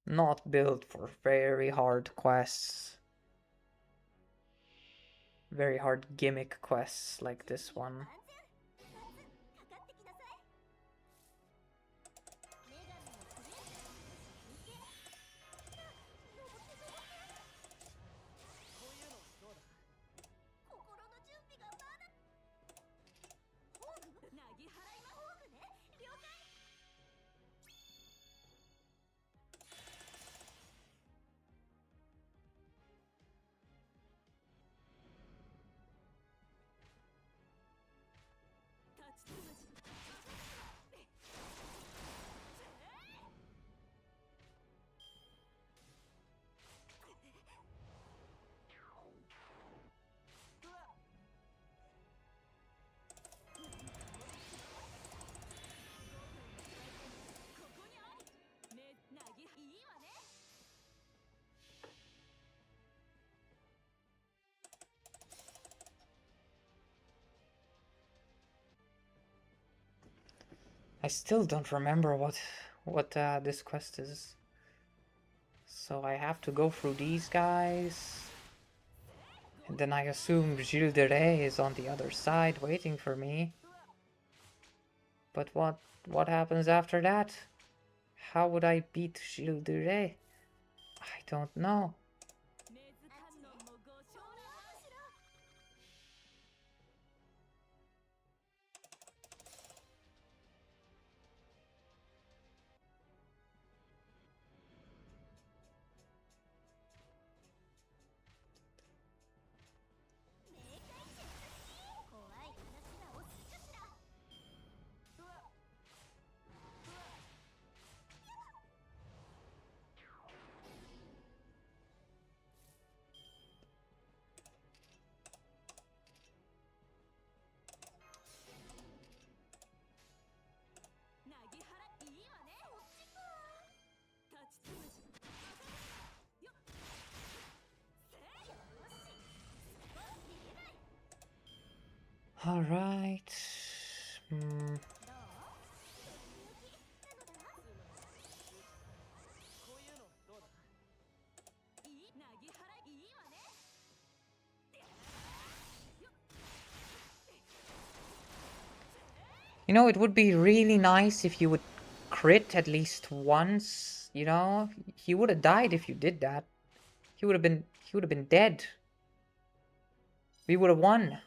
Not built for very hard quests. Very hard gimmick quests like this one. I still don't remember what this quest is. So I have to go through these guys. And then I assume Gilles de Rais is on the other side waiting for me. But what happens after that? How would I beat Gilles de Rais? I don't know. All right. You know, it would be really nice if you would crit at least once, you know? He would have died if you did that. He would have been dead. We would have won.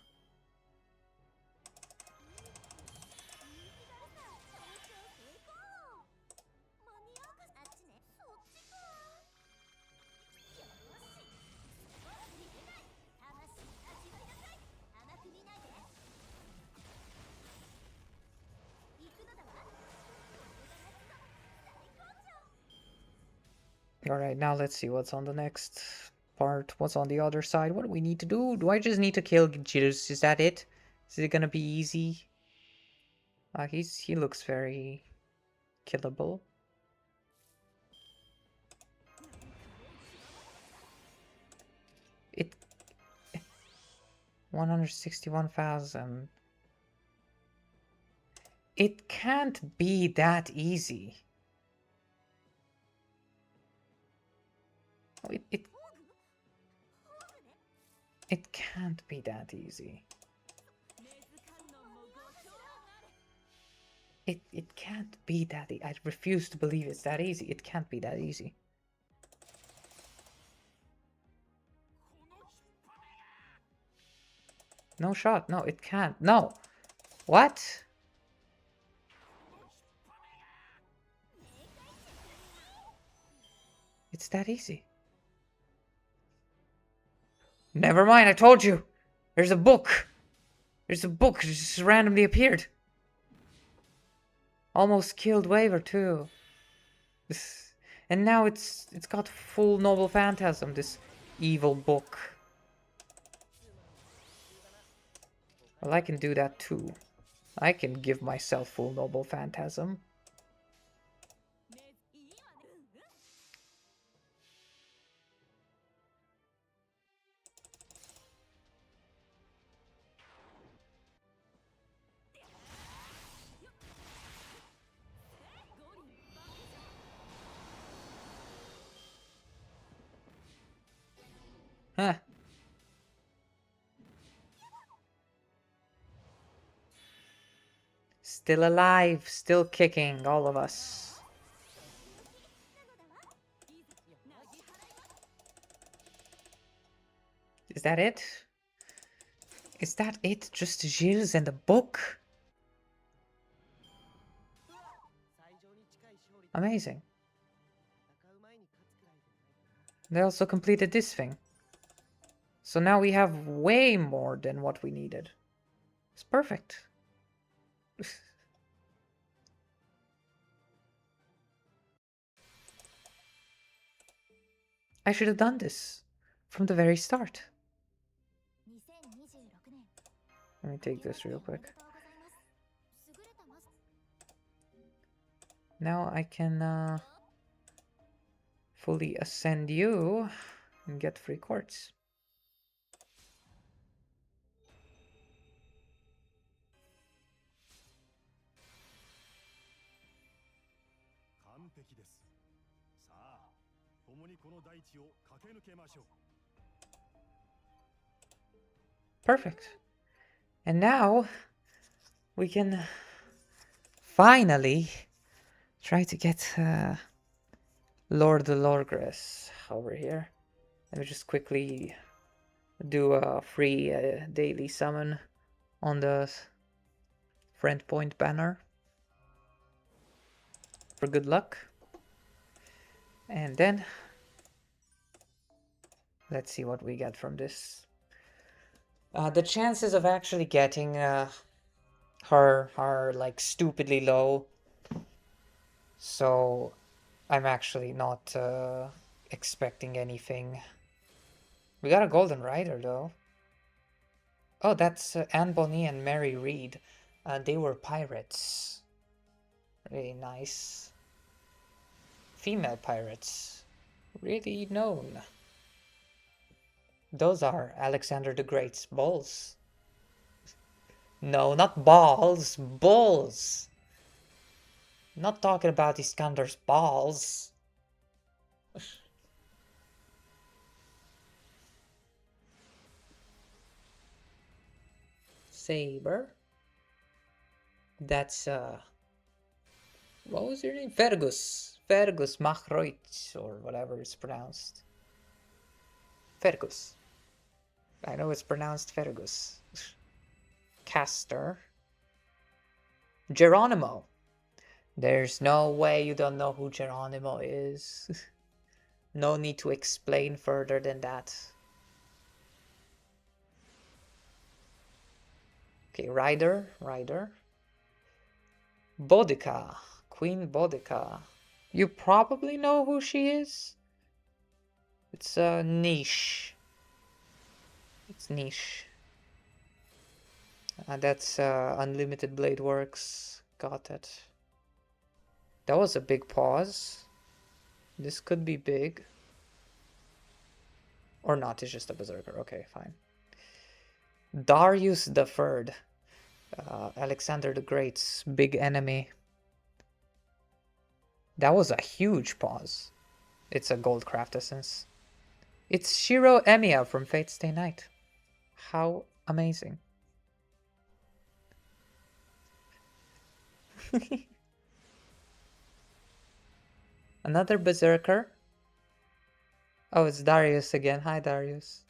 Alright, now let's see what's on the next part. What's on the other side? What do we need to do? Do I just need to kill Jirus? Is that it? Is it gonna be easy? He looks very killable. It 161,000. It can't be that easy. Oh, it can't be that easy. It can't be that easy. I refuse to believe it's that easy. It can't be that easy. No shot. No, it can't. No. What? It's that easy. Never mind, I told you. There's a book. There's a book that just randomly appeared. Almost killed Waver too. And now it's got full Noble Phantasm, this evil book. Well, I can do that too. I can give myself full Noble Phantasm. Huh. Still alive, still kicking, all of us. Is that it? Is that it? Just Gilles and the book? Amazing. They also completed this thing. So now we have way more than what we needed. It's perfect. I should have done this from the very start. Let me take this real quick. Now I can fully ascend you and get free quartz. Perfect. And now we can finally try to get Lord Lorgres over here. Let me just quickly do a free daily summon on the friend point banner for good luck. And then let's see what we get from this. The chances of actually getting her are like stupidly low. So I'm actually not expecting anything. We got a Golden Rider though. Oh, that's Anne Bonny and Mary Read. They were pirates. Really nice. Female pirates. Really known. Those are Alexander the Great's balls. No, not balls. Bulls. Not talking about Iskander's balls. Saber. That's what was your name? Fergus. Fergus Machroit, or whatever it's pronounced. Fergus. I know it's pronounced Fergus. Castor. Geronimo. There's no way you don't know who Geronimo is. No need to explain further than that. Okay, Rider. Boudica. Queen Boudica. You probably know who she is. It's a niche. It's niche. That's Unlimited Blade Works. Got it. That was a big pause. This could be big. Or not, it's just a Berserker. Okay, fine. Darius the Third. Alexander the Great's big enemy. That was a huge pause. It's a gold craft essence. It's Shiro Emiya from Fate Stay Night. How amazing. Another Berserker. Oh, it's Darius again. Hi, Darius.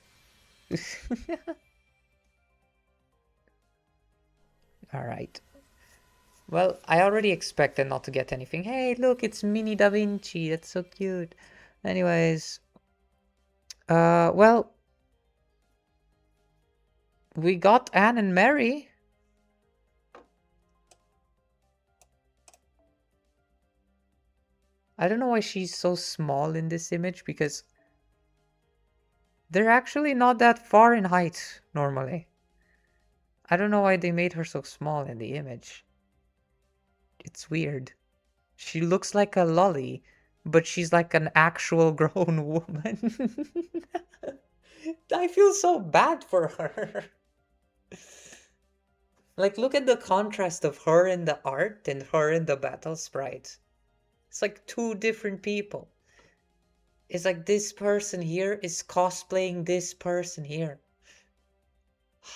Alright. Well, I already expected not to get anything. Hey, look, it's Mini Da Vinci. That's so cute. Anyways. Well. We got Anne and Mary. I don't know why she's so small in this image, because they're actually not that far in height, normally. I don't know why they made her so small in the image. It's weird. She looks like a lolly, but she's like an actual grown woman. I feel so bad for her. Like, look at the contrast of her in the art and her in the battle sprite. It's like two different people. It's like this person here is cosplaying this person here.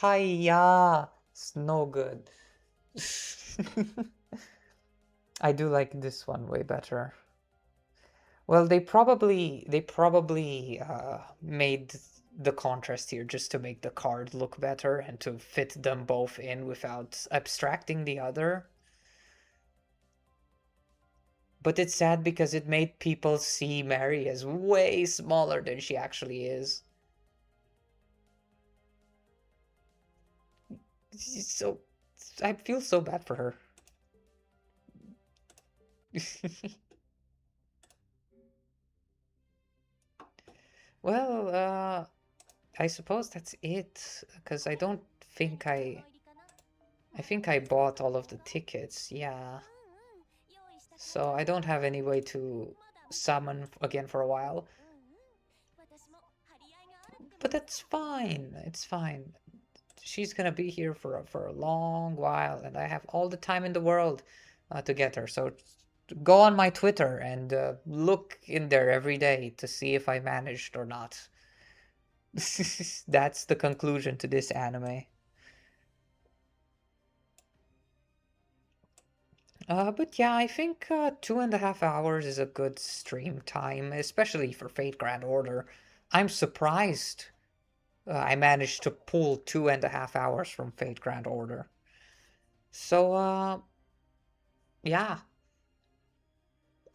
Hiya! It's no good. I do like this one way better. Well, they probably made the contrast here just to make the card look better and to fit them both in without abstracting the other. But it's sad because it made people see Mary as way smaller than she actually is. So I feel so bad for her. Well, I suppose that's it, because I don't think I think I bought all of the tickets, yeah. So I don't have any way to summon again for a while. But that's fine, it's fine. She's gonna be here for a long while, and I have all the time in the world to get her. So go on my Twitter and look in there every day to see if I managed or not. That's the conclusion to this anime. But yeah, I think 2.5 hours is a good stream time, especially for Fate Grand Order. I'm surprised I managed to pull 2.5 hours from Fate Grand Order. So, yeah.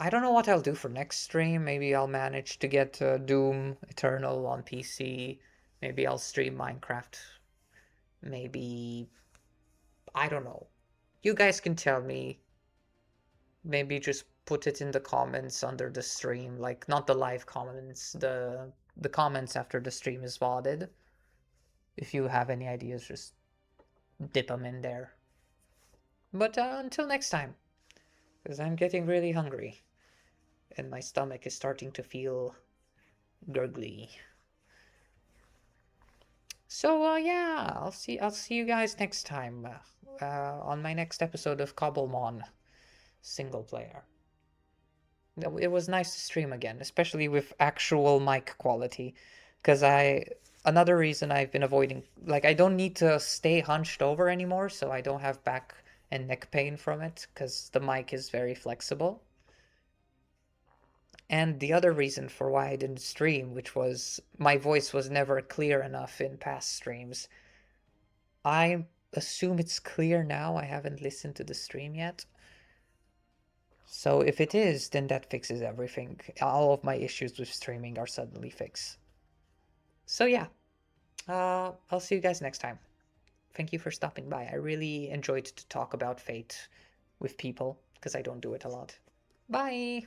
I don't know what I'll do for next stream. Maybe I'll manage to get Doom Eternal on PC. Maybe I'll stream Minecraft. Maybe... I don't know. You guys can tell me. Maybe just put it in the comments under the stream. Like, not the live comments, the comments after the stream is VODed. If you have any ideas, just dip them in there. But until next time. Because I'm getting really hungry. And my stomach is starting to feel gurgly. So yeah, I'll see you guys next time on my next episode of Cobblemon single player. It was nice to stream again, especially with actual mic quality, because another reason I've been avoiding, like, I don't need to stay hunched over anymore, so I don't have back and neck pain from it, because the mic is very flexible. And the other reason for why I didn't stream, which was my voice was never clear enough in past streams. I assume it's clear now. I haven't listened to the stream yet. So if it is, then that fixes everything. All of my issues with streaming are suddenly fixed. So yeah, I'll see you guys next time. Thank you for stopping by. I really enjoyed to talk about Fate with people, because I don't do it a lot. Bye!